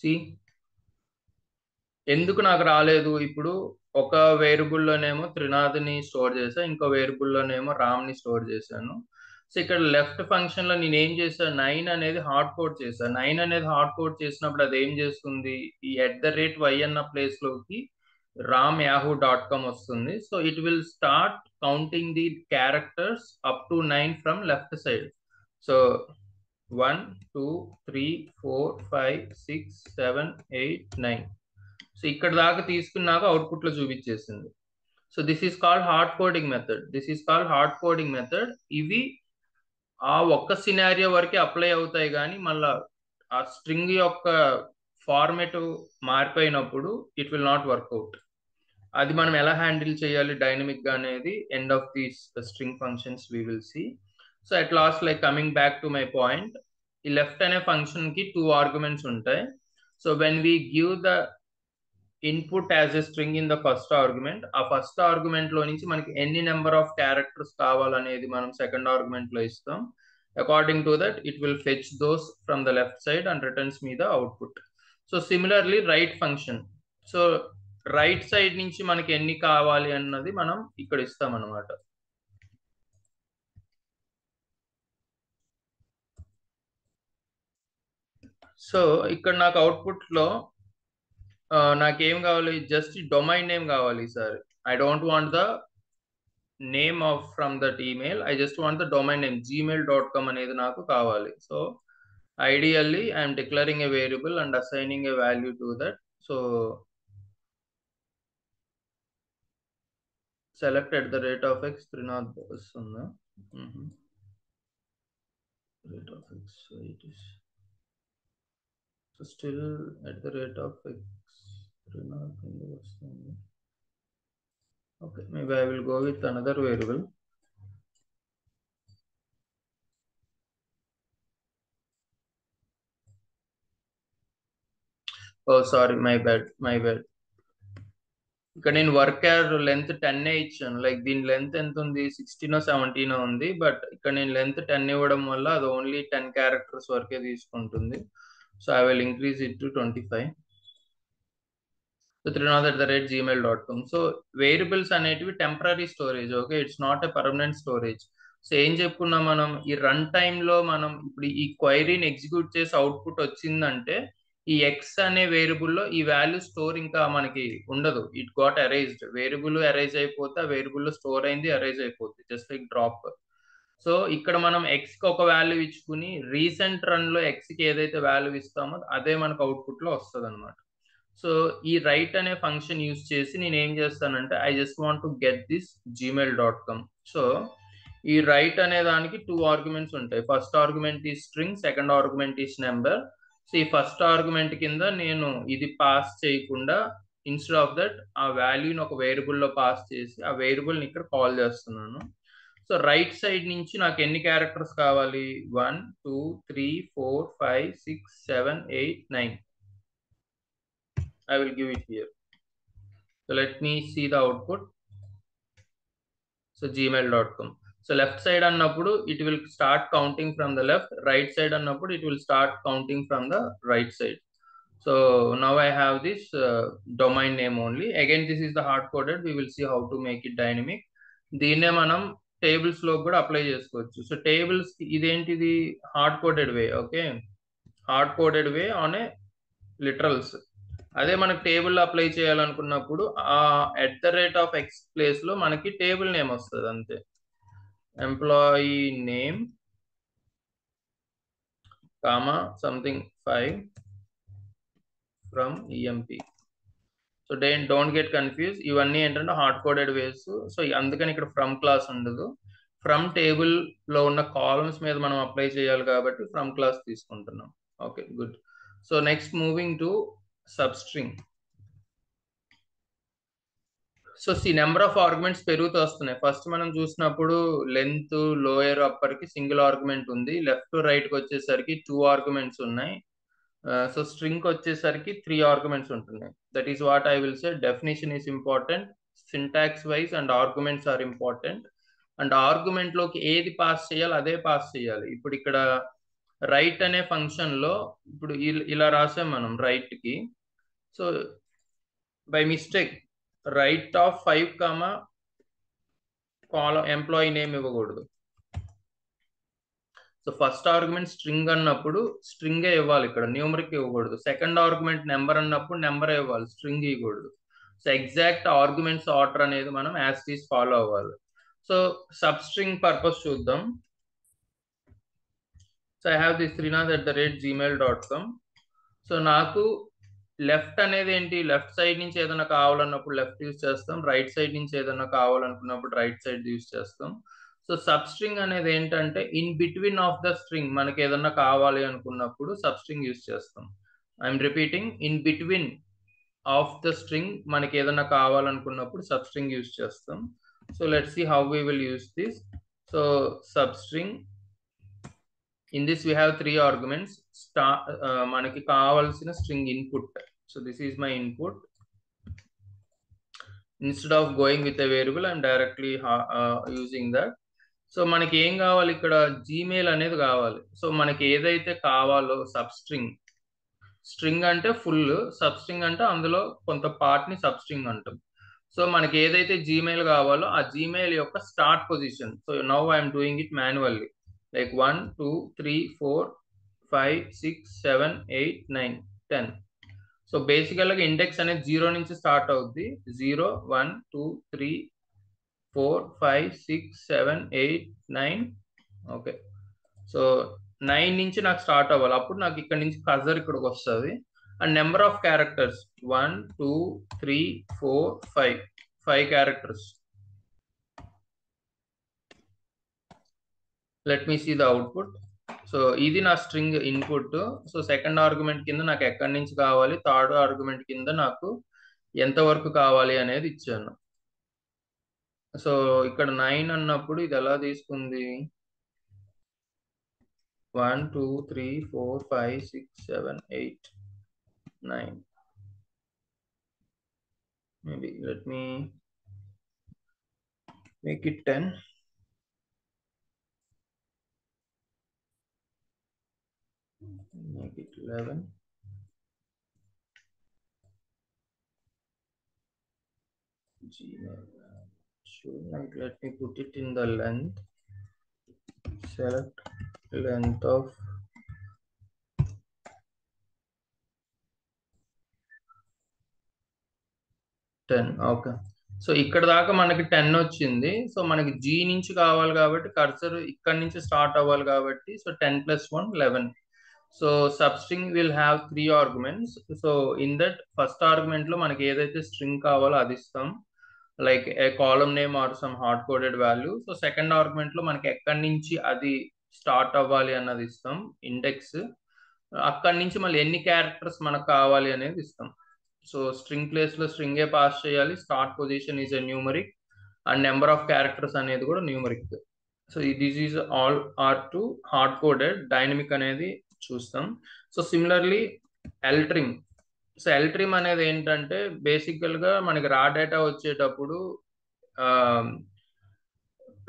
C ఎందుకు నాకు రాలేదు? ఇప్పుడు ఒక వేరియబుల్లోనేమో త్రినాథ్ని స్టోర్ చేశా, ఇంకో వేరియబుల్లోనేమో రామ్ని స్టోర్ చేశాను. సో ఇక్కడ లెఫ్ట్ ఫంక్షన్ లో నేను ఏం చేశాను? 9 అనేది హార్డ్ కోడ్ చేశాను. 9 అనేది హార్డ్ కోడ్ చేసినప్పుడు అది ఏం చేస్తుంది? ఈ @y అన్న ప్లేస్ లోకి ram@yahoo.com వస్తుంది. So it will start counting the characters up to 9 from left side. So 1 2 3 4 5 6 7 8 9. So ఇక్కడ దాకా తీసుకున్నాక అవుట్పుట్ లో చూపించేసింది. So this is called hard coding method. ఇవి ఆ ఒక్క సినారియో వరకే అప్లై అవుతాయి, కానీ మళ్ళా ఆ స్ట్రింగ్ యొక్క ఫార్మేట్ మారిపోయినప్పుడు ఇట్ విల్ నాట్ వర్క్అవుట్. అది మనం ఎలా హ్యాండిల్ చేయాలి డైనమిక్ గా అనేది end of these string functions we will see. So at last, like coming back to my point, ఈ లెఫ్ట్ అనే ఫంక్షన్ కి 2 ఆర్గ్యుమెంట్స్ ఉంటాయి. So when we give the input as a string in the first argument, ఆ first argument లో నుంచి మనకి ఎన్ని number of characters కావాలనేది మనం సెకండ్ ఆర్గ్యుమెంట్ లో ఇస్తాం. According to that, it will fetch those from the left side and returns me the output. So similarly, write function. So right side నుంచి మనకి ఎన్ని కావాలి అన్నది మనం ఇక్కడ ఇస్తాం అన్నమాట. సో ఇక్కడ నాకు అవుట్పుట్ లో నాకేం కావాలి, జస్ట్ డొమైన్ నేమ్ కావాలి sir. I don't want the name of from that email, I just want the domain name gmail.com అనేది నాకు కావాలి. So ideally I am declaring a variable and assigning a value to that. So select @x Trinath వస్తుందా, rate of x, so it is so still @x Trinath వస్తుంది. Okay, maybe I will go with another variable. Oh sorry, my bad. ఇక్కడ నేను worker length 10 ఇచ్చాను. Like దీని length ఎంత ఉంది, 16 17 ఉంది. But ఇక్కడ నేను లెంత్ 10 ఇవ్వడం వల్ల అది ఓన్లీ 10 క్యారెక్టర్స్ వరకే తీసుకుంటుంది. So I will increase it to 25. So Trinath@gmail.com. So variables అనేటివి temporary storage. Okay, it's not a permanent storage. So ఏం చెప్పుకున్నాం మనం, ఈ రన్ టైమ్ లో మనం ఇప్పుడు ఈ క్వైరీని ఎగ్జిక్యూట్ చేసి అవుట్పుట్ వచ్చిందంటే ఈ ఎక్స్ అనే వేరియబుల్ లో ఈ వాల్యూ స్టోర్ ఇంకా మనకి ఉండదు. It got arised. Variable arise అయిపోతే ఆ వేరియబుల్ లో స్టోర్ అయింది, అరైజ్ అయిపోతుంది, జస్ట్ లైక్ డ్రాప్. సో ఇక్కడ మనం ఎక్స్ కి ఒక వాల్యూ ఇచ్చుకుని రీసెంట్ రన్ లో ఎక్స్ కి ఏదైతే వాల్యూ ఇస్తామో అదే మనకు అవుట్పుట్ లో వస్తుంది అనమాట. సో ఈ రైట్ అనే ఫంక్షన్ యూజ్ చేసి నేను ఏం చేస్తానంటే I just want to get this gmail.com. So ఈ రైట్ అనే దానికి 2 ఆర్గ్యుమెంట్స్ ఉంటాయి. ఫస్ట్ ఆర్గ్యుమెంట్ ఈ string, second argument is number. So ఈ ఫస్ట్ ఆర్గ్యుమెంట్ కింద నేను ఇది పాస్ చేయకుండా ఇన్స్టెడ్ ఆఫ్ దట్ ఆ వాల్యూని ఒక వేరియబుల్ లో పాస్ చేసి ఆ వేరియబుల్ని ఇక్కడ కాల్ చేస్తున్నాను. సో రైట్ సైడ్ నుంచి నాకు ఎన్ని క్యారెక్టర్స్ కావాలి, 1 2 3 4 5 6 7 8 9. I will give it here. So let me see the output. So gmail.com. So left side annappudu it will start counting from the left, right side annappudu it will start counting from the right side. So now I have this domain name only. Again, this is the hard coded. We will see how to make it dynamic. దీన్నే మనం tables లో కూడా apply చేసుకోవచ్చు. So tables ఇదేంటిది, hard coded way. Okay, hard coded way on a literals. అదే మనకు table apply చేయాలనుకున్నప్పుడు ఆ @x ప్లేస్ లో మనకి టేబుల్ నేమ్ వస్తుంది అంతే. Employee name comma something 5 from EMP. So don't get confuse. ఇవన్నీ ఏంటంటే హార్డ్ కోడెడ్ వేస్. సో అందుకని ఇక్కడ ఫ్రమ్ క్లాస్ ఉండదు. ఫ్రమ్ టేబుల్ లో ఉన్న కాలమ్స్ మీద మనం అప్లై చేయాలి కాబట్టి ఫ్రమ్ క్లాస్ తీసుకుంటున్నాం. Okay, good. So next moving to substring. So number of arguments పెరుగుతూ వస్తున్నాయి. ఫస్ట్ మనం చూసినప్పుడు లెంత్ లోయర్ అప్పర్ కి సింగిల్ ఆర్గ్యుమెంట్ ఉంది, లెఫ్ట్ టు రైట్ కి వచ్చేసరికి 2 ఆర్గ్యుమెంట్స్ ఉన్నాయి. సో స్ట్రింగ్ వచ్చేసరికి 3 ఆర్గ్యుమెంట్స్ ఉంటున్నాయి. That is what I will say definition is important, syntax wise and arguments are important. And argument లోకి ఏది పాస్ చేయాలి అదే పాస్ చేయాలి. ఇప్పుడు ఇక్కడ రైట్ అనే ఫంక్షన్ లో ఇప్పుడు ఇలా రాసాం మనం రైట్ కి. So by mistake right of 5 comma column employee name ఇవ్వకూడదు. సో ఫస్ట్ ఆర్గ్యుమెంట్ స్ట్రింగ్ అన్నప్పుడు స్ట్రింగే ఇవ్వాలి, ఇక్కడ న్యూమరిక్ ఇవ్వకూడదు. సెకండ్ ఆర్గ్యుమెంట్ నెంబర్ అన్నప్పుడు నెంబర్ ఇవ్వాలి, స్ట్రింగ్ ఇవ్వకూడదు. సో ఎగ్జాక్ట్ ఆర్గ్యుమెంట్స్ ఆర్డర్ అనేది మనం యాజ్ టీస్ ఫాలో అవ్వాలి. సో సబ్ స్ట్రింగ్ పర్పస్ చూద్దాం. So I have this Trinath@gmail.com. So నాకు లెఫ్ట్ అనేది ఏంటి, లెఫ్ట్ సైడ్ నుంచి ఏదైనా కావాలన్నప్పుడు లెఫ్ట్ యూజ్ చేస్తాం, రైట్ సైడ్ నుంచి ఏదైనా కావాలనుకున్నప్పుడు రైట్ సైడ్ యూజ్ చేస్తాం. సో సబ్ స్ట్రింగ్ అనేది ఏంటంటే in between of the string మనకి ఏదన్నా కావాలి అనుకున్నప్పుడు సబ్ స్ట్రింగ్ యూజ్ చేస్తాం. I'm repeating, in between of the string మనకి ఏదన్నా కావాలనుకున్నప్పుడు సబ్ స్ట్రింగ్ యూజ్ చేస్తాం. So let's see how we will use this. So substring, in this we have 3 arguments. మనకి కావాల్సిన string input. So this is my input. Instead of going with a variable, I'm directly using that. So మనకి ఏం కావాలి ఇక్కడ, Gmail అనేది కావాలి. So మనకి ఏదైతే కావాలో స్ట్రింగ్ అంటే ఫుల్, సబ్ స్ట్రింగ్ అంటే అందులో కొంత పార్ట్ ని సబ్ స్ట్రింగ్ అంటాం. సో మనకి ఏదైతే జీమెయిల్ కావాలో ఆ జీమెయిల్ యొక్క start position. So now I'm doing it manually, like 1 2 3 4 5 6 7 8 9 10. So బేసికల్గా ఇండెక్స్ అనేది 0 నుంచి స్టార్ట్ అవుద్ది. 0 1 2 3 4 5 6 7 8 9. ఓకే, సో 9 నుంచి నాకు స్టార్ట్ అవ్వాలి. అప్పుడు నాకు ఇక్కడ నుంచి కర్సర్ ఇక్కడికి వస్తుంది. And number of characters 1 2 3 4 5 characters. Let me see the output. So ఇది నా string input. So second argument కింద నాకు ఎక్కడి నుంచి కావాలి, థర్డ్ ఆర్గ్యుమెంట్ కింద నాకు ఎంత వరకు కావాలి అనేది ఇచ్చాను. సో ఇక్కడ 9 అన్నప్పుడు ఇది ఎలా తీసుకుంది, 1 2 3 4 5 6 7 8 9. Maybe let me make it 10. Make it 11. Gmail. Sure, like let me put it in the length. Select length of 10. Okay, so ఇక్కడ దాకా మనకి 10 వచ్చింది. సో మనకి జీ నుంచి కావాలి కాబట్టి కర్సర్ ఇక్కడ నుంచి స్టార్ట్ అవ్వాలి కాబట్టి, so 10 + 1 11. So substring will have 3 arguments. So in that first argument లో మనకి ఏదైతే స్ట్రింగ్ కావాలో అది ఇస్తాం, like A column name or some hard coded value. So second argument లో మనకి ఎక్కడి నుంచి అది స్టార్ట్ అవ్వాలి అన్నది ఇస్తాం, ఇండెక్స్. అక్కడి నుంచి మళ్ళీ ఎన్ని క్యారెక్టర్స్ మనకు కావాలి అనేది ఇస్తాం. సో స్ట్రింగ్ ప్లేస్ లో స్ట్రింగే పాస్ చేయాలి, start position is a numeric, and number of characters అనేది కూడా numeric. So this is all or to hard coded. Dynamic అనేది చూస్తాం. So similarly LTRIM. So LTRIM అనేది ఏంటంటే బేసికల్ గా మనకి రా డేటా వచ్చేటప్పుడు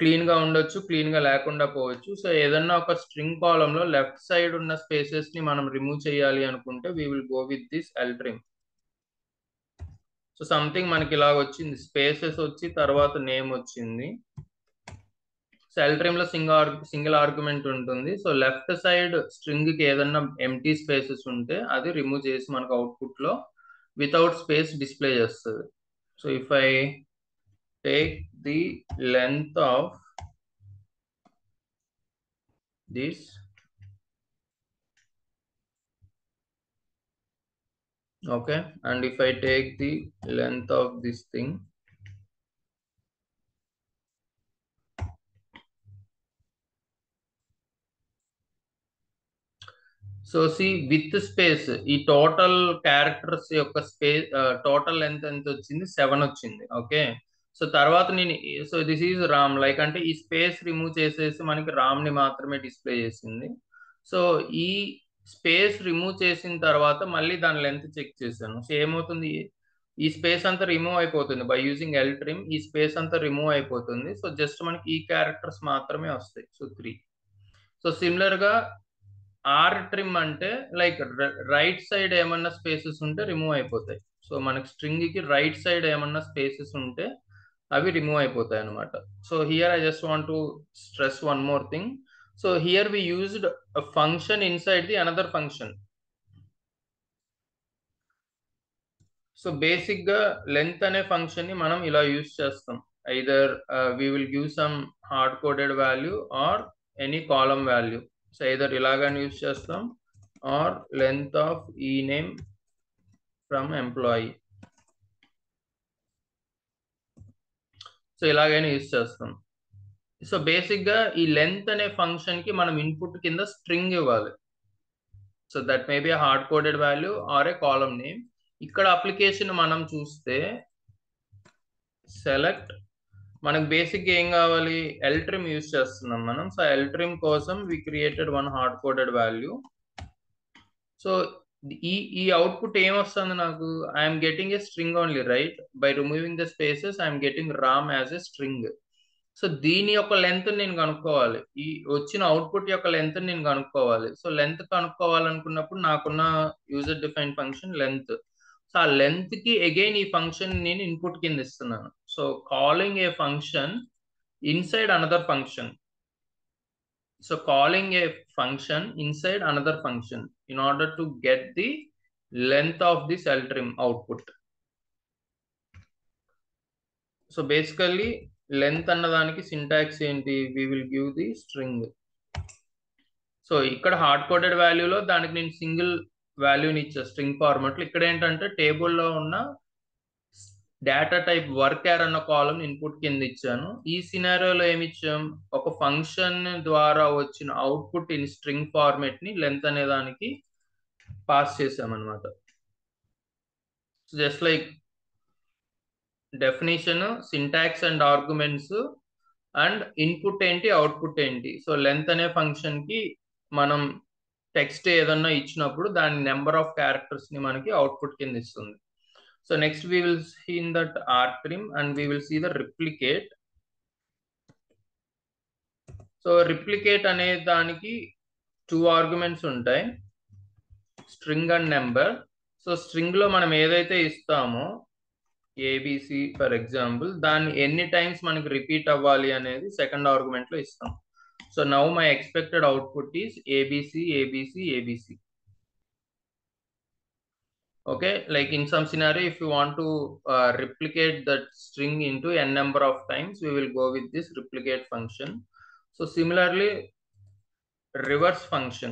క్లీన్ గా ఉండొచ్చు, క్లీన్ గా లేకుండా పోవచ్చు. సో ఏదన్నా ఒక స్ట్రింగ్ కాలమ్ లో లెఫ్ట్ సైడ్ ఉన్న స్పేసెస్ ని మనం రిమూవ్ చేయాలి అనుకుంటే we will go with this LTRIM. So something మనకి ఇలా వచ్చింది, స్పేసెస్ వచ్చి తర్వాత నేమ్ వచ్చింది. సో ఎల్ట్రిమ్ లో సింగిల్ ఆర్గ్యుమెంట్ ఉంటుంది. సో లెఫ్ట్ సైడ్ స్ట్రింగ్ కి ఏదన్నా ఎంటీ స్పేసెస్ ఉంటే అది రిమూవ్ చేసి మనకు అవుట్పుట్ లో వితౌట్ స్పేస్ డిస్ప్లే చేస్తుంది. So if I take the length of this, okay, and if I take the length of this thing, so see with space ఈ total characters యొక్క space total length ఎంత వచ్చింది, 7 వచ్చింది. Okay, so తర్వాత నేను so this is Ram, like అంటే ఈ space remove చేసేసి మనకి రామ్ ని మాత్రమే డిస్ప్లే చేసింది. సో ఈ స్పేస్ రిమూవ్ చేసిన తర్వాత మళ్ళీ దాని లెంత్ చెక్ చేశాను. సో ఏమవుతుంది, ఈ స్పేస్ అంతా రిమూవ్ అయిపోతుంది. బై యూజింగ్ ఎల్ ట్రిమ్ ఈ స్పేస్ అంతా రిమూవ్ అయిపోతుంది. సో జస్ట్ మనకి ఈ క్యారెక్టర్స్ మాత్రమే వస్తాయి. సో 3. సో సిమిలర్ గా ఆర్ ట్రిమ్ అంటే లైక్ రైట్ సైడ్ ఏమన్నా స్పేసెస్ ఉంటే రిమూవ్ అయిపోతాయి. సో మనకి స్ట్రింగ్ కి రైట్ సైడ్ ఏమన్నా స్పేసెస్ ఉంటే అవి రిమూవ్ అయిపోతాయి అనమాట. So here I just want to stress one more thing. So here we used a function inside the another function. So basic గా లెంత్ అనే ఫంక్షన్ ని మనం ఇలా యూజ్ చేస్తాం. Either we will give some hard coded value or any column value. So either ఇలాగని use చేస్తాం or length of ఈ name from employee. So ఇలాగైనా యూజ్ చేస్తాం. సో బేసిక్ గా ఈ లెంత్ అనే ఫంక్షన్ కి మనం ఇన్పుట్ కింద స్ట్రింగ్ ఇవ్వాలి. So that may be hard coded value or a column name. ఇక్కడ అప్లికేషన్ మనం చూస్తే సెలెక్ట్, మనకు బేసిక్ ఏం కావాలి, ఎల్ ట్రిమ్ యూజ్ చేస్తున్నాం మనం. సో ఎల్ ట్రిమ్ కోసం we created one hard coded value. So ఈ అవుట్పుట్ ఏమొస్తుంది నాకు, I'm getting a string only, right? By removing the spaces I'm getting Ram as a string. So దీని యొక్క లెంత్ నేను కనుక్కోవాలి, ఈ వచ్చిన అవుట్పుట్ యొక్క లెంత్ నేను కనుక్కోవాలి. సో లెంత్ కనుక్కోవాలనుకున్నప్పుడు నాకున్న user define function length. So ఆ లెంత్ కి అగైన్ ఈ ఫంక్షన్ నేను ఇన్పుట్ కింద ఇస్తున్నాను. So calling A function inside another function. So calling a function inside another function in order to get the length of the cell trim output. So basically length అన్నదానికి syntax ఏంటి, we will give the string. So ఇక్కడ hard coded వాల్యూలో దానికి నేను single వాల్యూని ఇచ్చా string ఫార్మాట్లో. ఇక్కడ ఏంటంటే టేబుల్లో ఉన్న డేటా టైప్ వర్కర్ అన్న కాలం ఇన్పుట్ కింద ఇచ్చాను. ఈ సినారియోలో ఏమి ఇచ్చాం, ఒక ఫంక్షన్ ద్వారా వచ్చిన అవుట్పుట్ ఇన్ స్ట్రింగ్ ఫార్మాట్ ని లెంత్ అనే దానికి పాస్ చేసామన్నమాట. Just like definition, syntax and arguments and input ఏంటి అవుట్పుట్ ఏంటి. సో లెంత్ అనే ఫంక్షన్ కి మనం టెక్స్ట్ ఏదన్నా ఇచ్చినప్పుడు దాని నెంబర్ ఆఫ్ క్యారెక్టర్స్ ని మనకి అవుట్పుట్ కింద ఇస్తుంది. So next we will see in that rtrim and we will see the replicate. So replicate అనే దానికి 2 ఆర్గ్యుమెంట్స్ ఉంటాయి, string and number. So string లో మనం ఏదైతే ఇస్తామో ఏబిసి ఫర్ ఎగ్జాంపుల్, దాన్ని ఎన్ని టైమ్స్ మనకి రిపీట్ అవ్వాలి అనేది సెకండ్ ఆర్గ్యుమెంట్ లో ఇస్తాం. So now my expected output is ABC ABC ABC. Okay, like in some scenario if you want to replicate that string into n number of times, we will go with this replicate function. So similarly reverse function.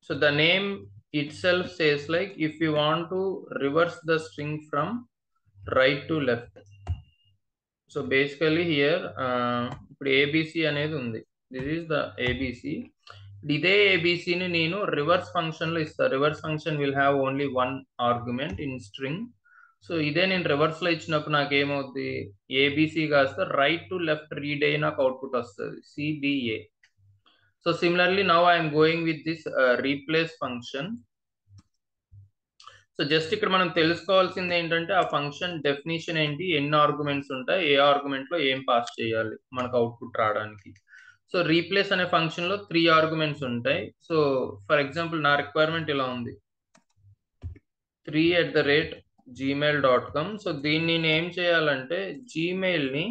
So the name itself says like if you want to reverse the string from right to left. So basically here abc అనేది ఉంది, this is the abc. ఇదే ఏబిసిని నేను reverse function లో ఇస్తా. Reverse function will have only 1 argument in string. So ఇదే నేను reverse లో ఇచ్చినప్పుడు నాకు ఏమవుద్ది, ఏబిసి కాస్త రైట్ టు లెఫ్ట్ రీడ్ అయ్యి నాకు అవుట్పుట్ వస్తుంది CBA. So similarly now I'm going with this replace function. So just ఇక్కడ మనం తెలుసుకోవాల్సింది ఏంటంటే ఆ ఫంక్షన్ డెఫినేషన్ ఏంటి, ఎన్ని ఆర్గ్యుమెంట్స్ ఉంటాయి, ఏ ఆర్గ్యుమెంట్ లో ఏం పాస్ చేయాలి మనకు అవుట్పుట్ రావడానికి. సో రీప్లేస్ అనే ఫంక్షన్ లో 3 ఆర్గ్యుమెంట్స్ ఉంటాయి. సో ఫర్ ఎగ్జాంపుల్ నా రిక్వైర్మెంట్ ఇలా ఉంది, 3@gmail.com. సో దీన్ని నేను ఏం చేయాలంటే జీమెయిల్ ని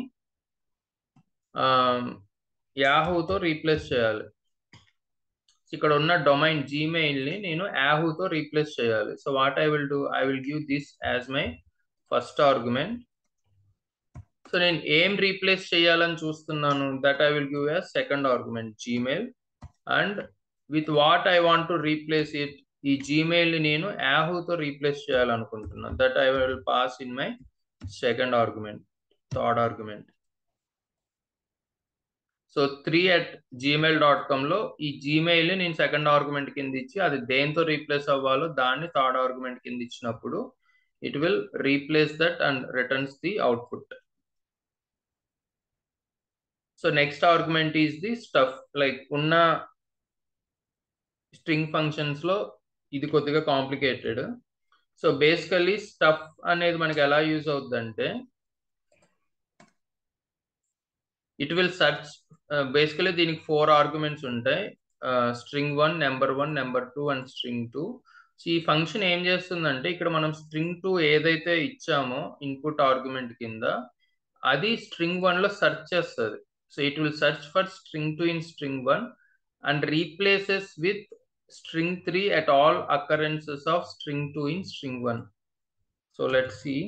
యాహూతో రీప్లేస్ చేయాలి. ఇక్కడ ఉన్న డొమైన్ జీమెయిల్ ని నేను యాహూతో రీప్లేస్ చేయాలి. So what I will do, I will give this as my first argument. So నేను ఏం రీప్లేస్ చేయాలని చూస్తున్నాను, that I will give as second argument Gmail. And with what I want to replace it, ఈ Gmail ని నేను యాహూతో replace చేయాలనుకుంటున్నాను, that I will pass in my second argument, third argument. So 3@gmail.com లో ఈ Gmail ని నేను second argument కింద ఇచ్చి అది దేంతో రీప్లేస్ అవ్వాలో దాన్ని థర్డ్ ఆర్గ్యుమెంట్ కింద ఇచ్చినప్పుడు it will replace that and returns the output. So next argument is the stuff. Like ఉన్న స్ట్రింగ్ ఫంక్షన్స్ లో ఇది కొద్దిగా కాంప్లికేటెడ్. సో బేసికల్లీ స్టఫ్ అనేది మనకి ఎలా యూజ్ అవుతుందంటే, ఇట్ విల్ సర్చ్, బేసికలీ దీనికి 4 ఆర్గ్యుమెంట్స్ ఉంటాయి, string 1, number 1, number 2 and string 2. So ఈ ఫంక్షన్ ఏం చేస్తుందంటే ఇక్కడ మనం స్ట్రింగ్ 2 ఏదైతే ఇచ్చామో ఇన్పుట్ ఆర్గ్యుమెంట్ కింద, అది స్ట్రింగ్ 1 లో సెర్చ్ చేస్తుంది. So it will search for string 2 in string 1 and replaces with string 3 at all occurrences of string 2 in string 1. So let's see.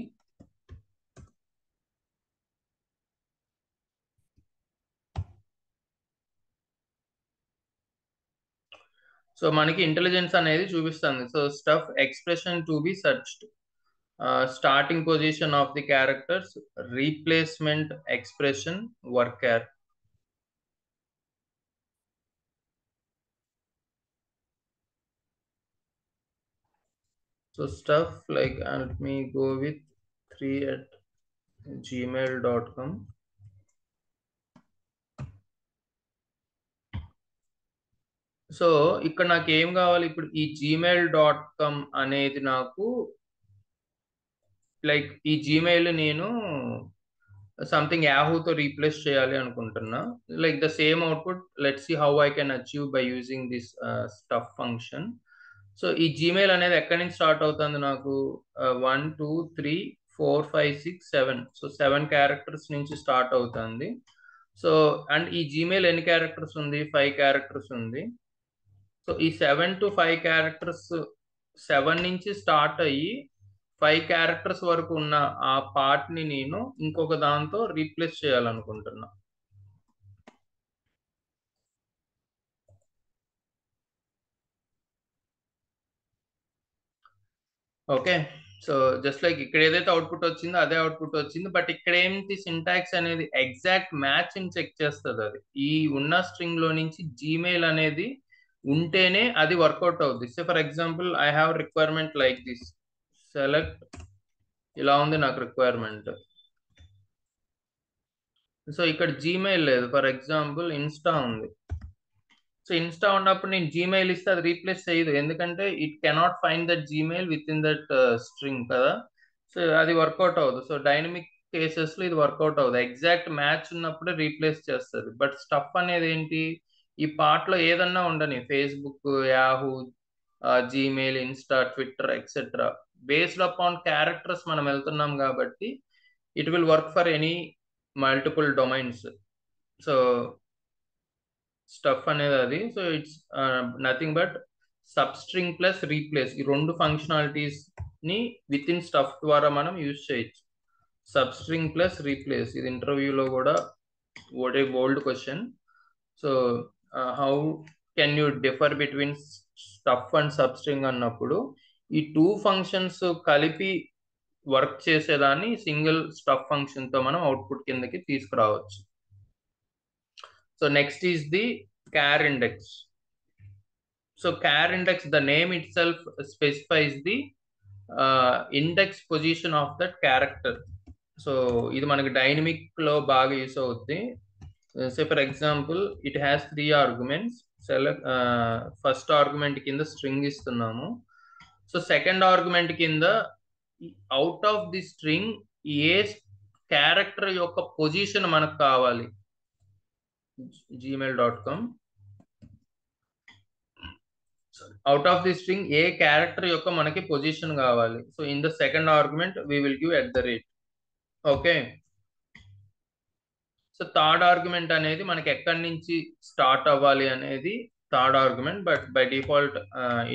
So మనకి ఇంటెలిజెన్స్ అనేది చూపిస్తుంది. So stuff expression to be searched, starting position of the characters, replacement expression, worker. So stuff like, let me go with 3@gmail.com. So ఇక్కడ నాకు ఏం కావాలి, ఇప్పుడు ఈ gmail.com అనేది నాకు లైక్ ఈ జీమెయిల్ నేను సంథింగ్ యాహూతో రీప్లేస్ చేయాలి అనుకుంటున్నా. Like the same output let's see how I can achieve by using this stuff function. So ఈ జీమెయిల్ అనేది ఎక్కడి నుంచి స్టార్ట్ అవుతుంది నాకు? 1 2 3 4 5 6 7. సో 7 క్యారెక్టర్స్ నుంచి స్టార్ట్ అవుతుంది. సో అండ్ ఈ జీమెయిల్ ఎన్ని క్యారెక్టర్స్ ఉంది? 5 క్యారెక్టర్స్ ఉంది. సో ఈ 7 to 5 క్యారెక్టర్స్ 7 నుంచి స్టార్ట్ అయ్యి 5 క్యారెక్టర్స్ వరకు ఉన్న ఆ పార్ట్ ని నేను ఇంకొక దాంతో రీప్లేస్ చేయాలనుకుంటున్నా. ఓకే, సో జస్ట్ లైక్ ఇక్కడ ఏదైతే అవుట్పుట్ వచ్చిందో అదే అవుట్పుట్ వచ్చింది. బట్ ఇక్కడ ఏంటి, సింటాక్స్ అనేది ఎగ్జాక్ట్ మ్యాచ్ ని చెక్ చేస్తుంది. అది ఈ ఉన్న స్ట్రింగ్ లో నుంచి జీమెయిల్ అనేది ఉంటేనే అది వర్కౌట్ అవుతుంది. So for example I have requirement like this, select, ఇలా ఉంది నాకు రిక్వైర్మెంట్. సో ఇక్కడ జీమెయిల్ లేదు, ఫర్ ఎగ్జాంపుల్ ఇన్స్టా ఉంది. సో ఇన్స్టా ఉన్నప్పుడు నేను జీమెయిల్ ఇస్తే అది రీప్లేస్ చేయదు, ఎందుకంటే it cannot find that Gmail with in that string కదా. సో అది వర్కౌట్ అవ్వదు. సో డైనమిక్ కేసెస్ లో ఇది వర్కౌట్ అవ్వదు, ఎగ్జాక్ట్ మ్యాచ్ ఉన్నప్పుడే రీప్లేస్ చేస్తుంది. బట్ స్టఫ్ అనేది ఏంటి, ఈ పార్ట్ లో ఏదన్నా ఉండని, Facebook, Yahoo, Gmail, Insta, Twitter etcetera, based upon characters మనం వెళ్తున్నాం కాబట్టి it will work for any multiple domains. So stuff అనేది అది. So it's nothing but substring plus replace, ఈ రెండు ఫంక్షనాలిటీస్ ని విత్ ఇన్ స్టఫ్ ద్వారా మనం యూజ్ చేయొచ్చు. సబ్స్ట్రింగ్ ప్లస్ రీప్లేస్, ఇది ఇంటర్వ్యూలో కూడా ఓడే బోల్డ్ question. So how can you differ between stuff and substring అన్నప్పుడు ఈ టూ ఫంక్షన్స్ కలిపి వర్క్ చేసేదాన్ని సింగిల్ స్టఫ్ ఫంక్షన్ తో మనం అవుట్పుట్ కిందకి తీసుకురావచ్చు. So next is the char index. So char index, the name itself specifies the index position of that character. So ఇది మనకి డైనమిక్ లో బాగా యూస్ అవుద్ది. Say for example it has 3 arguments. Select first argument కింద string ఇస్తున్నాము. So second argument కింద out of the string ఏ character యొక్క పొజిషన్ మనకు కావాలి, gmail.com. Out of the string ఏ క్యారెక్టర్ యొక్క మనకి పొజిషన్ కావాలి. So in the second argument we will give @ okay. So third argument అనేది మనకి ఎక్కడి నుంచి స్టార్ట్ అవ్వాలి అనేది third argument, but by default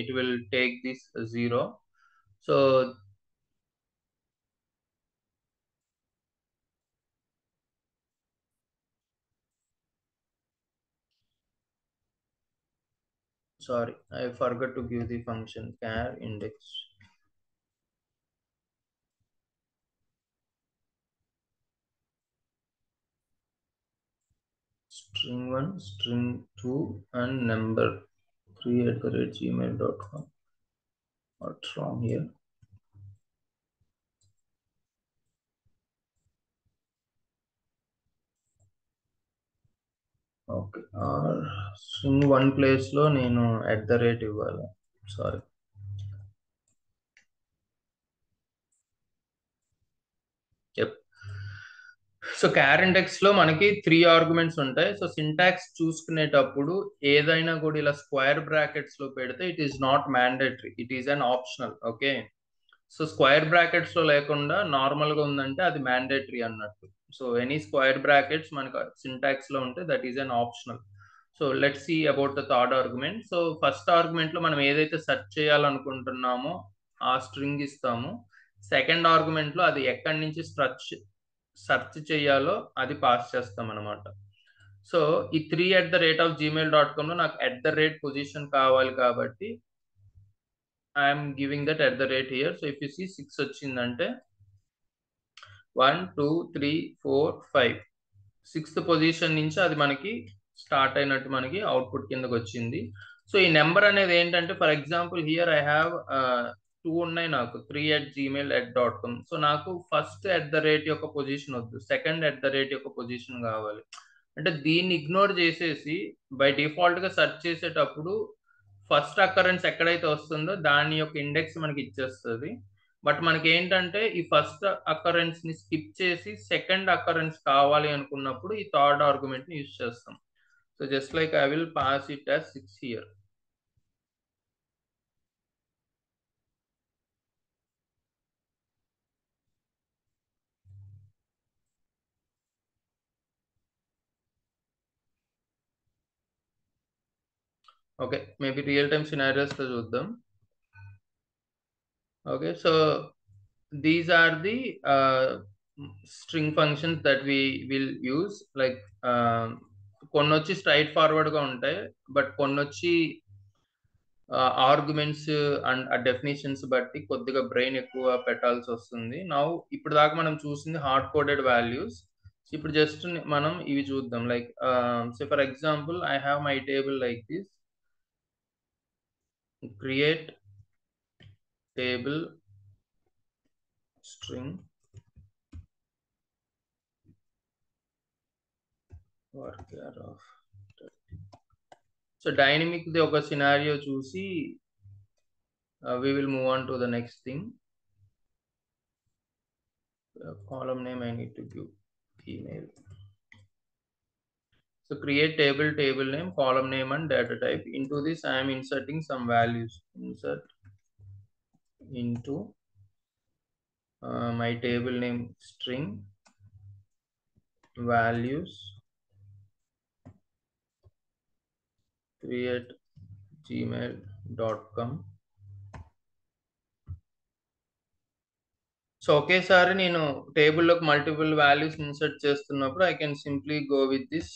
it will take this 0. So sorry, I forgot to give the function char index. String 1, string 2 and number 3 @ gmail.com. What's wrong here? Okay, string 1 place లో నేను @ ఇవ్వాలి, sorry. So క్యార్ index లో మనకి 3 arguments ఉంటాయి. So syntax చూసుకునేటప్పుడు ఏదైనా కూడా ఇలా square brackets లో పెడితే it is not mandatory, it is an optional. Okay, so square brackets లో లేకుండా నార్మల్ గా ఉందంటే అది మ్యాండేటరీ అన్నట్టు. సో ఎనీ స్క్వేర్ బ్రాకెట్స్ మనకు సింటాక్స్ లో ఉంటే that is an optional. So let's see about the third argument. So first argument లో మనం ఏదైతే సెర్చ్ చేయాలనుకుంటున్నామో ఆ స్ట్రింగ్ ఇస్తాము. సెకండ్ ఆర్గ్యుమెంట్ లో అది ఎక్కడి నుంచి సెర్చ్ చేయాలో అది పాస్ చేస్తాం అనమాట. సో ఈ 3 @ gmail.com లో నాకు @ పొజిషన్ కావాలి కాబట్టి I'm giving that @ here. So if you see 6 వచ్చిందంటే 1 2 3 4 5 6th పొజిషన్ నుంచి అది మనకి స్టార్ట్ అయినట్టు మనకి అవుట్పుట్ కిందకి వచ్చింది. సో ఈ నెంబర్ అనేది ఏంటంటే, for example here I have 2 ఉన్నాయి నాకు, 3 @gmail.com. సో నాకు ఫస్ట్ @ యొక్క పొజిషన్ వద్దు, సెకండ్ @ యొక్క పొజిషన్ కావాలి. అంటే దీన్ని ఇగ్నోర్ చేసేసి బై డిఫాల్ట్ గా సెర్చ్ చేసేటప్పుడు ఫస్ట్ అకరెన్స్ ఎక్కడైతే వస్తుందో దాని యొక్క ఇండెక్స్ మనకి ఇచ్చేస్తుంది. బట్ మనకి ఏంటంటే ఈ ఫస్ట్ అకరెన్స్ ని స్కిప్ చేసి సెకండ్ అకరెన్స్ కావాలి అనుకున్నప్పుడు ఈ థర్డ్ ఆర్గ్యుమెంట్ ని యూజ్ చేస్తాం. So just like I will pass it as 6 here. Okay, maybe real time scenarios లో చూద్దాం. Okay, so these are the string functions that we will use. Like కొన్ని వచ్చి straight forward గా ఉంటాయి, but కొన్ని వచ్చి ఆర్గ్యుమెంట్స్ అండ్ ఆ definitions బట్టి కొద్దిగా బ్రెయిన్ ఎక్కువ పెట్టాల్సి వస్తుంది. నౌ ఇప్పుడు దాకా మనం చూసింది హార్డ్ కోడెడ్ వాల్యూస్. ఇప్పుడు జస్ట్ మనం ఇవి చూద్దాం. Like so for example I have my table like this. Create table string varchar of. So dynamic the ఒక సినారియో చూసి we will move on to the next thing. Column name I need to give email. So create table name, column name and data type. Into this I am inserting some values. Insert into my table name string values, create gmail.com. So ఒకేసారి నేను టేబుల్లోకి multiple values insert చేస్తున్నప్పుడు I can simply go with this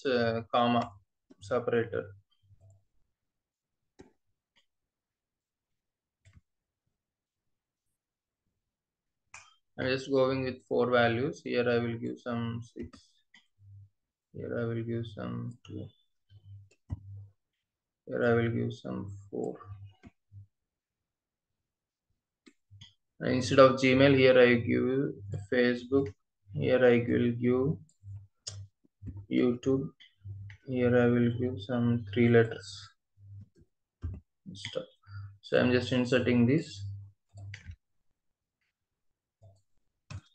comma separator. I'm just going with 4 values. Here I will give some 6. Here I will give some 2. Here I will give some 4. And instead of Gmail, here I give Facebook. Here I will give YouTube. Here I will give some 3 letters. So I'm just inserting this.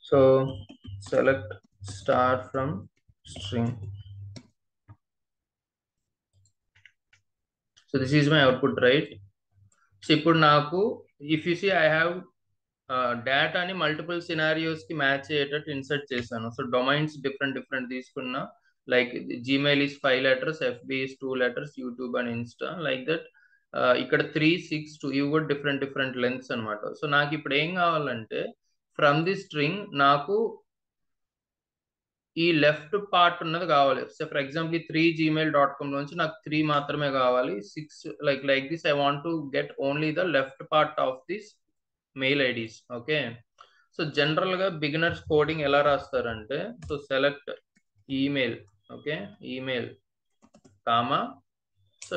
So select star from string. So this is my output, right? So ఇప్పుడు నాకు if you see I have డేటాని multiple scenarios కి match అయ్యేటట్టు insert చేశాను. So domains different తీసుకున్నా. Like Gmail is 5 letters, FB is 2 letters, YouTube and Insta like that. ఇక్కడ 3, 6, 2 ఇవి కూడా డిఫరెంట్ లెంగ్త్స్ అనమాట. సో నాకు ఇప్పుడు ఏం కావాలంటే ఫ్రమ్ ది స్ట్రింగ్ నాకు ఈ లెఫ్ట్ పార్ట్ ఉన్నది కావాలి. సో ఫర్ ఎగ్జాంపుల్ 3gmail.com నుంచి నాకు 3 మాత్రమే కావాలి. 6 like this I want to get only the left part of this mail IDs. Okay, so general గా బిగినర్స్ కోడింగ్ ఎలా రాస్తారంటే, so select email. Okay, email comma, so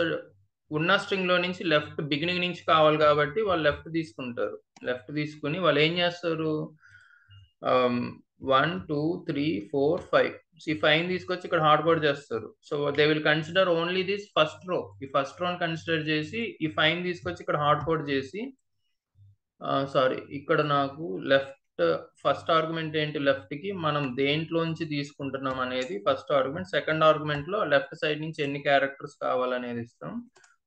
ఉన్న స్ట్రింగ్ లో నుంచి లెఫ్ట్ బిగినింగ్ నుంచి కావాలి కాబట్టి వాళ్ళు లెఫ్ట్ తీసుకుంటారు. లెఫ్ట్ తీసుకుని వాళ్ళు ఏం చేస్తారు, 1 2 3 4 5 ఈ 5 తీసుకొచ్చి ఇక్కడ హార్డ్ కోడ్ చేస్తారు. So they will consider only this first row. ఈ ఫస్ట్ రోని కన్సిడర్ చేసి ఈ 5 తీసుకొచ్చి ఇక్కడ హార్డ్ కోడ్ చేసి సారీ ఇక్కడ నాకు లెఫ్ట్ ఫస్ట్ ఆర్గ్యుమెంట్ ఏంటి, లెఫ్ట్ కి మనం దేంట్లోంచి తీసుకుంటున్నాం అనేది ఫస్ట్ ఆర్గ్యుమెంట్. సెకండ్ ఆర్గ్యుమెంట్ లో లెఫ్ట్ సైడ్ నుంచి ఎన్ని క్యారెక్టర్స్ కావాలనేది ఇస్తాం.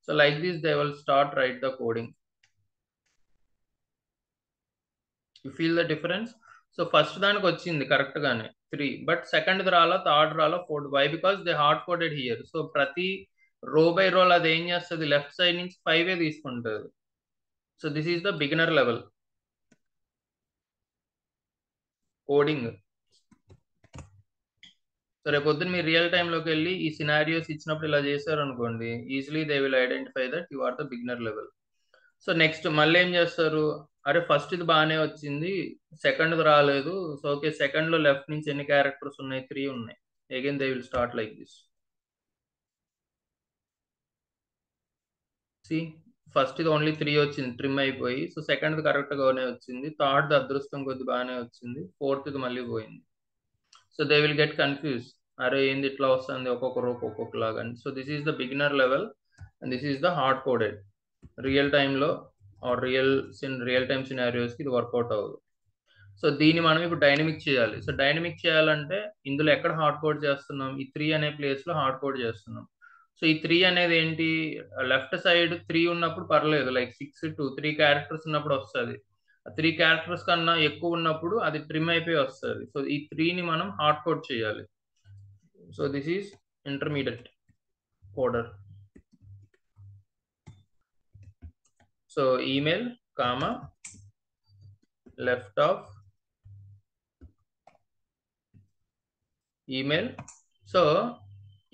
So like this they will start right the coding. You feel the difference? So first దానికి వచ్చింది కరెక్ట్ గానే 3, బట్ సెకండ్ రాలా, థర్డ్ రాలా, fourth. Why? Because they hard coded here. So ప్రతి రో బై రోల్ అది ఏం చేస్తుంది, లెఫ్ట్ సైడ్ నుంచి 5 తీసుకుంటుంది. So this is the beginner level coding. So రేపు పొద్దున మీరు రియల్ టైంలోకి వెళ్ళి ఈ సినారియోస్ ఇచ్చినప్పుడు ఇలా చేశారు అనుకోండి, easily they will identify that you are the beginner level. So next మళ్ళీ ఏం చేస్తారు, అరే ఫస్ట్ ఇది బాగానే వచ్చింది, సెకండ్ రాలేదు. సో ఓకే, సెకండ్ లో లెఫ్ట్ నుంచి ఎన్ని క్యారెక్టర్స్ ఉన్నాయి, 3 ఉన్నాయి. Again they will start like this. See first ఇది ఓన్లీ 3 వచ్చింది, ట్రిమ్ అయిపోయి. సో సెకండ్ కరెక్ట్ గానే వచ్చింది, థర్డ్ అదృష్టం కొద్ది బాగానే వచ్చింది, ఫోర్త్ ఇది మళ్ళీ పోయింది. So they will get confuse, అరే ఏంది ఇట్లా వస్తుంది ఒక్కొక్క రోకి ఒక్కొక్కలాగా. So this is the beginner level and this is the hard coded. Real టైంలో ఆర్ రియల్ టైమ్ సినారియోస్కి ఇది వర్కౌట్ అవ్వదు. సో దీన్ని మనం ఇప్పుడు డైనమిక్ చేయాలి. సో డైనమిక్ చేయాలంటే ఇందులో ఎక్కడ హార్డ్ కోడ్ చేస్తున్నాం? ఈ 3 అనే ప్లేస్లో హార్డ్ కోడ్ చేస్తున్నాం. సో ఈ 3 అనేది ఏంటి? లెఫ్ట్ సైడ్ 3 ఉన్నప్పుడు పర్లేదు, లైక్ 6 to 3 క్యారెక్టర్స్ ఉన్నప్పుడు వస్తుంది. 3 క్యారెక్టర్స్ కన్నా ఎక్కువ ఉన్నప్పుడు అది ట్రిమ్ అయిపోయి వస్తుంది. సో ఈ 3ని మనం హార్డ్ కోడ్ చేయాలి. So this is intermediate కోడర్. So email comma left of email. So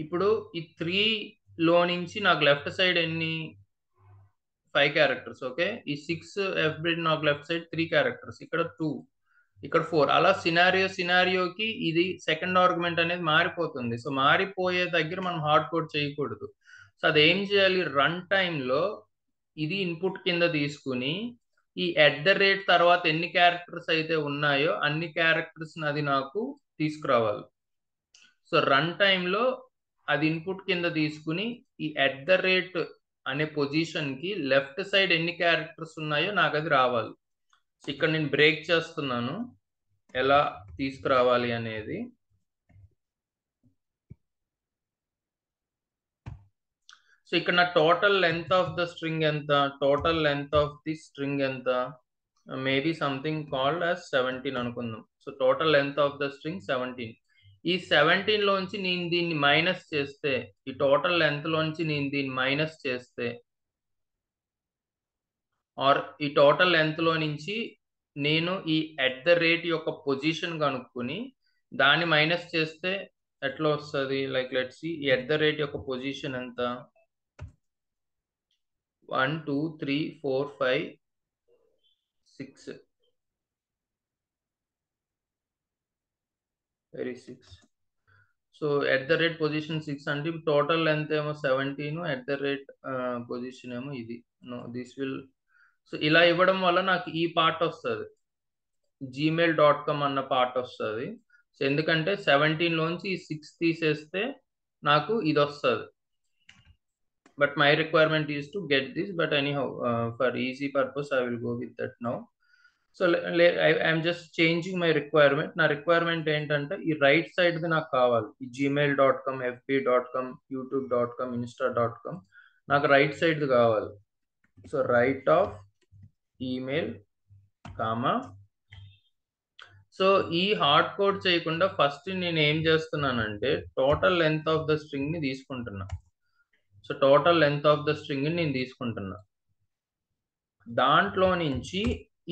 ఇప్పుడు ఈ 3లో నుంచి నాకు లెఫ్ట్ సైడ్ ఎన్ని? 5 క్యారెక్టర్స్. ఓకే, ఈ 6 ఎఫ్బిడ్ నాకు లెఫ్ట్ సైడ్ 3 క్యారెక్టర్స్, ఇక్కడ 2, ఇక్కడ 4. అలా సినారియోకి ఇది సెకండ్ ఆర్గ్యుమెంట్ అనేది మారిపోతుంది. సో మారిపోయే దగ్గర మనం హార్డ్ కోడ్ చేయకూడదు. సో అది ఏం చేయాలి? రన్ టైంలో ఇది ఇన్పుట్ కింద తీసుకుని ఈ @ తర్వాత ఎన్ని క్యారెక్టర్స్ అయితే ఉన్నాయో అన్ని క్యారెక్టర్స్ అది నాకు తీసుకురావాలి. సో రన్ టైంలో అది ఇన్పుట్ కింద తీసుకుని ఈ @ అనే పొజిషన్కి లెఫ్ట్ సైడ్ ఎన్ని క్యారెక్టర్స్ ఉన్నాయో నాకు అది రావాలి. సో ఇక్కడ నేను బ్రేక్ చేస్తున్నాను ఎలా తీసుకురావాలి అనేది. సో ఇక్కడ నా total length of the string ఎంత? Total length of the string ఎంత? మేబీ సంథింగ్ కాల్డ్ యాజ్ 17 అనుకుందాం. So total length of the string 17. ఈ 17 లోంచి నేను దీన్ని మైనస్ చేస్తే, ఈ టోటల్ లెంత్ లోంచి నేను దీన్ని మైనస్ చేస్తే, ఆర్ ఈ టోటల్ లెంత్ లో నుంచి నేను ఈ @ యొక్క పొజిషన్ కనుక్కుని దాన్ని మైనస్ చేస్తే ఎట్లా వస్తుంది? లైక్ లెట్స్ సీ, ఈ @ యొక్క పొజిషన్ ఎంత? 1 2 3 4 5 6 వెరీ 6. సో @ పొజిషన్ 6 అంటే టోటల్ లెంత్ ఏమో 17, @ పొజిషన్ ఏమో ఇది. No this will. సో ఇలా ఇవ్వడం వల్ల నాకు ఈ పార్ట్ వస్తుంది, gmail.com అన్న పార్ట్ వస్తుంది. సో ఎందుకంటే 17 లోంచి ఈ 6 తీసేస్తే నాకు ఇది వస్తుంది. But my requirement is to get this, but anyhow for easy purpose I will go with that now. So I'm just changing my requirement. నా రిక్వైర్మెంట్ ఏంటంటే ఈ రైట్ సైడ్ది నాకు కావాలి. ఈ gmail.com, fb.com, youtube.com, insta.com నాకు రైట్ సైడ్ది కావాలి. So right of email comma. So ఈ హార్డ్ కోడ్ చేయకుండా ఫస్ట్ నేను ఏం చేస్తున్నానంటే టోటల్ లెంత్ ఆఫ్ ద స్ట్రింగ్ని తీసుకుంటున్నా. So total length of the స్ట్రింగ్ని నేను తీసుకుంటున్నా. దాంట్లో నుంచి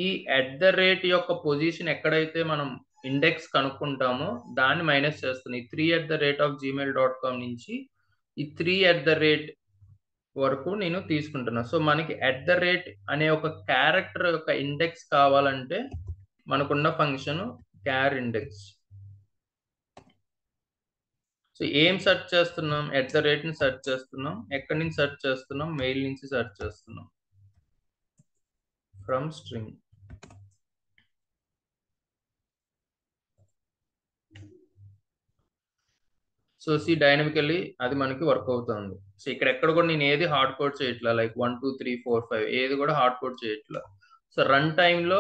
ఈ @ యొక్క పొజిషన్ ఎక్కడైతే మనం ఇండెక్స్ కనుక్కుంటామో దాన్ని మైనస్ చేస్తున్నాయి. 3@gmail.com నుంచి ఈ 3@ వరకు నేను తీసుకుంటున్నా. సో మనకి @ అనే ఒక క్యారెక్టర్ యొక్క ఇండెక్స్ కావాలంటే మనకున్న ఫంక్షన్ క్యార్ ఇండెక్స్. సో ఏం సెర్చ్ చేస్తున్నాం? @ని సెర్చ్ చేస్తున్నాం. ఎక్కడి నుంచి సెర్చ్ చేస్తున్నాం? మెయిల్ నుంచి సెర్చ్ చేస్తున్నాం, from string. So see dynamically అది మనకి వర్క్ అవుతుంది. సో ఇక్కడ ఎక్కడ కూడా నేను ఏది హార్డ్ కోడ్ చేయట్లా, లైక్ 1 2 3 4 5 ఏది కూడా హార్డ్ కోడ్ చేయట్లా. సో రన్ టైంలో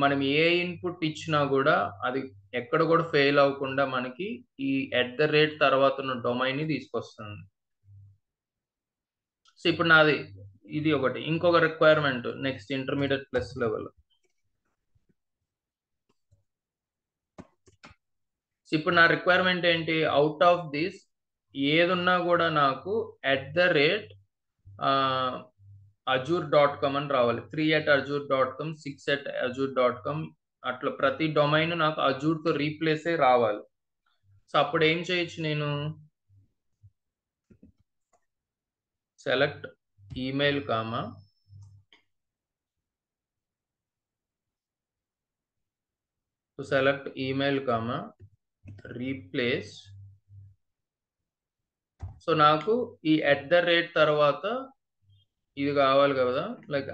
మనం ఏ ఇన్పుట్ ఇచ్చినా కూడా అది ఎక్కడ కూడా ఫెయిల్ అవ్వకుండా మనకి ఈ @ తర్వాత ఉన్న డొమైన్ని తీసుకొస్తుంది. సో ఇప్పుడు నాది ఇది ఒకటి. ఇంకొక requirement next intermediate plus level. So ఇప్పుడు నా రిక్వైర్మెంట్ ఏంటి? అవుట్ ఆఫ్ దిస్ ఏదున్నా కూడా నాకు @azure.com అని రావాలి. 3@azure.com, 6@azure.com అట్లా ప్రతి డొమైన్ నాకు అజూర్తో రీప్లేస్ అయి రావాలి. సో అప్పుడు ఏం చేయొచ్చు? నేను select email comma select email comma replace. So నాకు ఈ @ తర్వాత ఇది కావాలి కదా, లైక్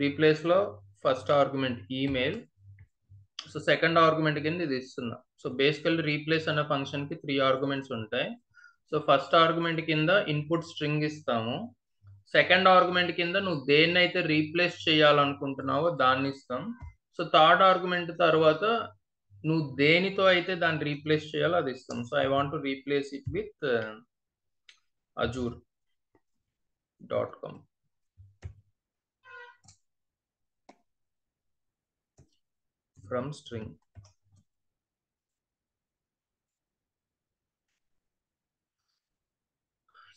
రీప్లేస్లో first argument email. So second argument కింద ఇది ఇస్తున్నా. సో బేసికల్లీ రీప్లేస్ అనే ఫంక్షన్కి 3 ఆర్గ్యుమెంట్స్ ఉంటాయి. సో ఫస్ట్ ఆర్గ్యుమెంట్ కింద ఇన్పుట్ స్ట్రింగ్ ఇస్తాము. సెకండ్ ఆర్గ్యుమెంట్ కింద నువ్వు దేన్నైతే రీప్లేస్ చేయాలనుకుంటున్నావో దాన్ని ఇస్తాం. సో థర్డ్ ఆర్గ్యుమెంట్ తర్వాత నువ్వు దేనితో అయితే దాన్ని రీప్లేస్ చేయాలో అది ఇస్తాం. So I want to replace it with azure.com. from string.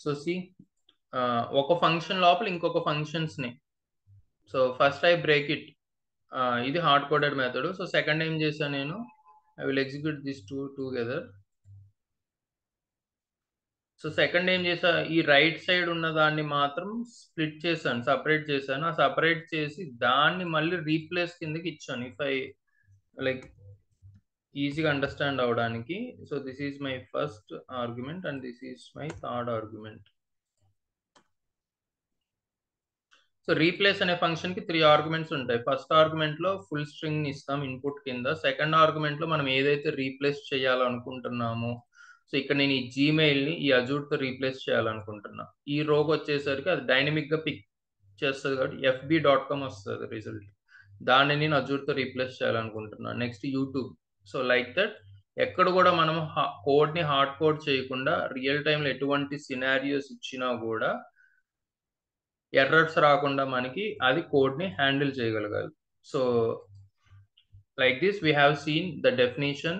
So see ఒక ఫంక్షన్ లోపల ఇంకొక ఫంక్షన్స్ని. So first I break it, ఇది hard coded method. So second ఏం చేశాను నేను, I will execute this two together. So second ఏం చేసా, ఈ రైట్ సైడ్ ఉన్న దాన్ని మాత్రం స్ప్లిట్ చేశాను, సపరేట్ చేశాను. ఆ సపరేట్ చేసి దాన్ని మళ్ళీ రీప్లేస్ కిందకి ఇచ్చాను. ఇఫ్ ఐ లైక్ ఈజీగా అండర్స్టాండ్ అవడానికి. So this is my first argument and this is my third argument. So replace అనే ఫంక్షన్కి 3 ఆర్గ్యుమెంట్స్ ఉంటాయి. ఫస్ట్ ఆర్గ్యుమెంట్లో ఫుల్ స్ట్రింగ్ ఇస్తాం ఇన్పుట్ కింద. సెకండ్ ఆర్గ్యుమెంట్లో మనం ఏదైతే రీప్లేస్ చేయాలనుకుంటున్నామో, సో ఇక్కడ నేను ఈ జీమెయిల్ని ఈ అజూర్తో రీప్లేస్ చేయాలనుకుంటున్నా. ఈ రోకి వచ్చేసరికి అది డైనమిక్గా పిక్ చేస్తుంది కాబట్టి fb.com వస్తుంది రిజల్ట్. దాన్ని నేను అజూర్తో రీప్లేస్ చేయాలనుకుంటున్నాను. Next YouTube. So like that ఎక్కడ కూడా మనం కోడ్ని హార్డ్ కోడ్ చేయకుండా రియల్ టైంలో ఎటువంటి సినారియోస్ ఇచ్చినా కూడా ఎర్రర్స్ రాకుండా మనకి అది కోడ్ని హ్యాండిల్ చేయగలగాలి. So like this we have seen the definition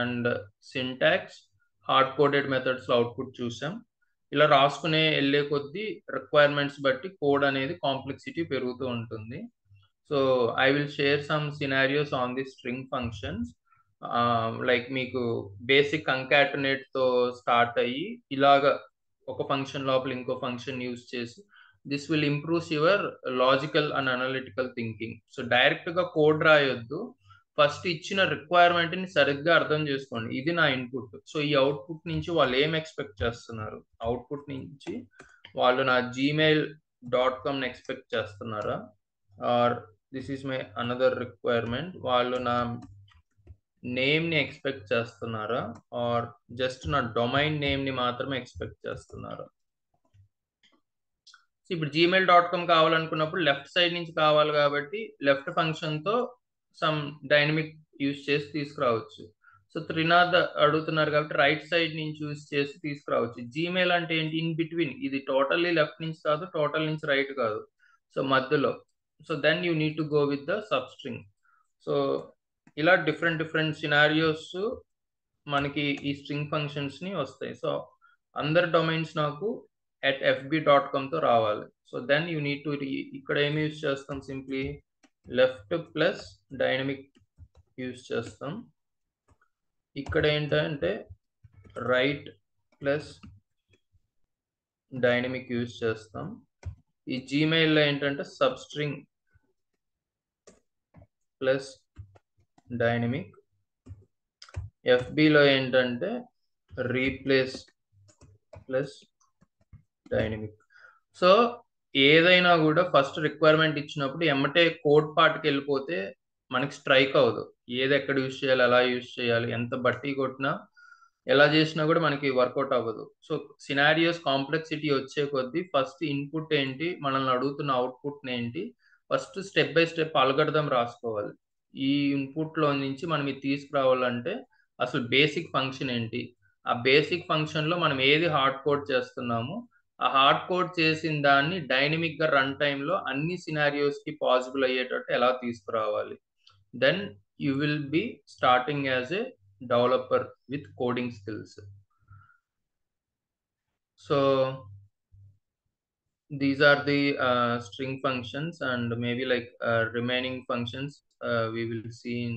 and syntax. Hard coded మెథడ్స్లో అవుట్పుట్ చూసాం. ఇలా రాసుకునే వెళ్ళే కొద్దీ రిక్వైర్మెంట్స్ బట్టి కోడ్ అనేది కాంప్లెక్సిటీ పెరుగుతూ ఉంటుంది. So I will share some scenarios on the string functions. Like మీకు బేసిక్ కంకాటనేట్తో స్టార్ట్ అయ్యి ఇలాగా ఒక ఫంక్షన్ లోపల ఇంకో ఫంక్షన్ యూజ్ చేసి this will improves your logical and analytical thinking. So డైరెక్ట్గా కోడ్ రాయొద్దు, ఫస్ట్ ఇచ్చిన రిక్వైర్మెంట్ని సరిగ్గా అర్థం చేసుకోండి. ఇది నా ఇన్పుట్. సో ఈ అవుట్పుట్ నుంచి వాళ్ళు ఏం ఎక్స్పెక్ట్ చేస్తున్నారు, అవుట్పుట్ నుంచి వాళ్ళు నా gmail.comని ఎక్స్పెక్ట్ చేస్తున్నారా, or this is my another requirement, వాళ్ళు నా నేమ్ని ఎక్స్పెక్ట్ చేస్తున్నారా, ఆర్ జస్ట్ నా డొమైన్ నేమ్ని మాత్రమే ఎక్స్పెక్ట్ చేస్తున్నారా. సో ఇప్పుడు gmail.com కావాలనుకున్నప్పుడు లెఫ్ట్ సైడ్ నుంచి కావాలి కాబట్టి లెఫ్ట్ ఫంక్షన్తో సమ్ డైనమిక్ యూజ్ చేసి తీసుకురావచ్చు. సో త్రినాథ్ అడుగుతున్నారు కాబట్టి రైట్ సైడ్ నుంచి యూజ్ చేసి తీసుకురావచ్చు. జీమెయిల్ అంటే ఏంటి, ఇన్ బిట్వీన్, ఇది టోటల్లీ లెఫ్ట్ నుంచి కాదు, టోటల్ నుంచి రైట్ కాదు, సో మధ్యలో. So then you need to go with the substring. So ఇలా డిఫరెంట్ సినారియోస్ మనకి ఈ స్ట్రింగ్ ఫంక్షన్స్ని వస్తాయి. సో అందరి డొమైన్స్ నాకు @fb.comతో రావాలి. So then you need to ఇక్కడ ఏమి యూజ్ చేస్తాం, simply left plus dynamic use చేస్తాం. ఇక్కడ ఏంటంటే రైట్ ప్లస్ డైనమిక్ యూజ్ చేస్తాం. ఈ జీమెయిల్లో ఏంటంటే సబ్ స్ట్రింగ్ ప్లస్ డైనమిక్. ఎఫ్బిలో ఏంటంటే రీప్లేస్ ప్లస్ డైనమిక్. సో ఏదైనా కూడా ఫస్ట్ రిక్వైర్మెంట్ ఇచ్చినప్పుడు ఎమ్మటే కోడ్ పార్ట్కి వెళ్ళిపోతే మనకి స్ట్రైక్ అవ్వదు. ఏది ఎక్కడ యూజ్ చేయాలి, ఎలా యూజ్ చేయాలి, ఎంత బట్టి కొట్టినా ఎలా చేసినా కూడా మనకి వర్కౌట్ అవ్వదు. సో సినారియోస్ కాంప్లెక్సిటీ వచ్చే కొద్దీ ఫస్ట్ ఇన్పుట్ ఏంటి, మనల్ని అడుగుతున్న అవుట్పుట్ ఏంటి, first step by step algorithm రాసుకోవాలి. ఈ ఇన్పుట్లో నుంచి మనం ఇది తీసుకురావాలంటే అసలు బేసిక్ ఫంక్షన్ ఏంటి, ఆ బేసిక్ ఫంక్షన్లో మనం ఏది హార్డ్ కోడ్ చేస్తున్నామో ఆ హార్డ్ కోడ్ చేసిన దాన్ని డైనమిక్గా రన్ టైంలో అన్ని సినారియోస్కి పాసిబుల్ అయ్యేటట్టు ఎలా తీసుకురావాలి. Then you will be starting as a developer with coding skills. So these are the string functions and maybe like remaining functions we will see in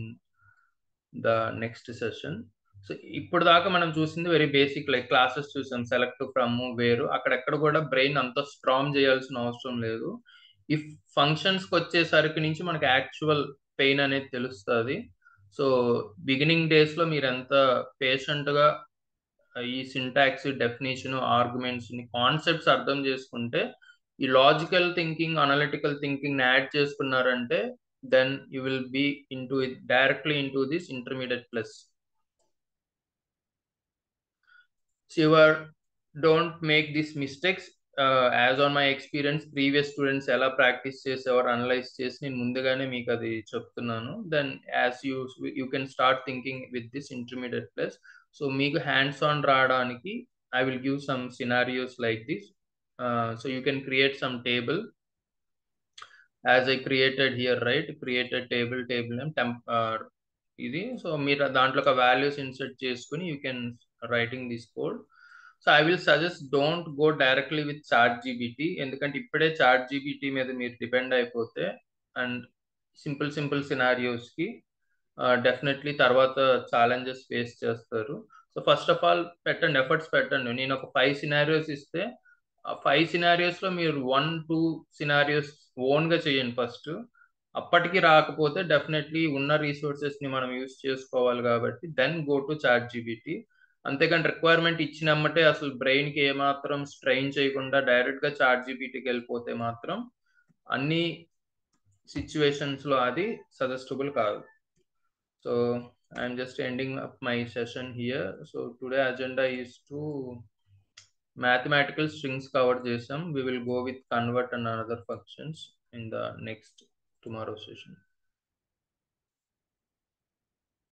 the next session. So ఇప్పుడు దాకా మనం చూసింది very basic, like classes చూసాం, select from వేరు, అక్కడెక్కడ కూడా brain అంత strong చేయాల్సిన అవసరం లేదు. ఈ ఫంక్షన్స్కి వచ్చేసరికి నుంచి మనకి యాక్చువల్ పెయిన్ అనేది తెలుస్తుంది. సో బిగినింగ్ డేస్లో మీరు ఎంత పేషెంట్గా ఈ సింటాక్స్, డెఫినేషన్, ఆర్గ్యుమెంట్స్ని, కాన్సెప్ట్స్ అర్థం చేసుకుంటే ఈ logical thinking, analytical thinking add చేసుకున్నారంటే then you will be into it directly into this intermediate plus. So you don't make these mistakes. As on my experience previous students ఎలా practice చేసేవారు analyse చేసి నేను ముందుగానే మీకు అది చెప్తున్నాను. Then as you can start thinking with this intermediate plus. So మీకు hands on రావడానికి I will give some scenarios like this. So you can create some table as I created here, right? Created table name ఇది. So మీరు దాంట్లో ఒక values insert చేసుకుని you can writing this code. So I will suggest don't go directly with ChatGPT, ఎందుకంటే ఇప్పుడే ChatGPT మీద మీరు depend అయిపోతే అండ్ సింపుల్ సినారియోస్కి డెఫినెట్లీ తర్వాత ఛాలెంజెస్ ఫేస్ చేస్తారు. సో ఫస్ట్ ఆఫ్ ఆల్ పెట్టండి, ఎఫర్ట్స్ పెట్టండి. నేను ఒక 5 సినారియోస్ ఇస్తే ఆ 5 సినారియోస్లో మీరు 1-2 సినారియోస్ ఓన్గా చేయండి ఫస్ట్. అప్పటికి రాకపోతే డెఫినెట్లీ ఉన్న రీసోర్సెస్ని మనం యూస్ చేసుకోవాలి కాబట్టి then go to ChatGPT. అంతేకాని రిక్వైర్మెంట్ ఇచ్చినమ్మటే అసలు బ్రెయిన్కి ఏమాత్రం స్ట్రెయిన్ చేయకుండా డైరెక్ట్గా చాట్ జీబీటీకి వెళ్ళిపోతే మాత్రం అన్ని సిచ్యువేషన్స్లో అది సజెస్టబుల్ కాదు. So I'm just ending up my session here. So today agenda is to mathematical strings cover చేసాం. We will go with convert and another functions in the next tomorrow session.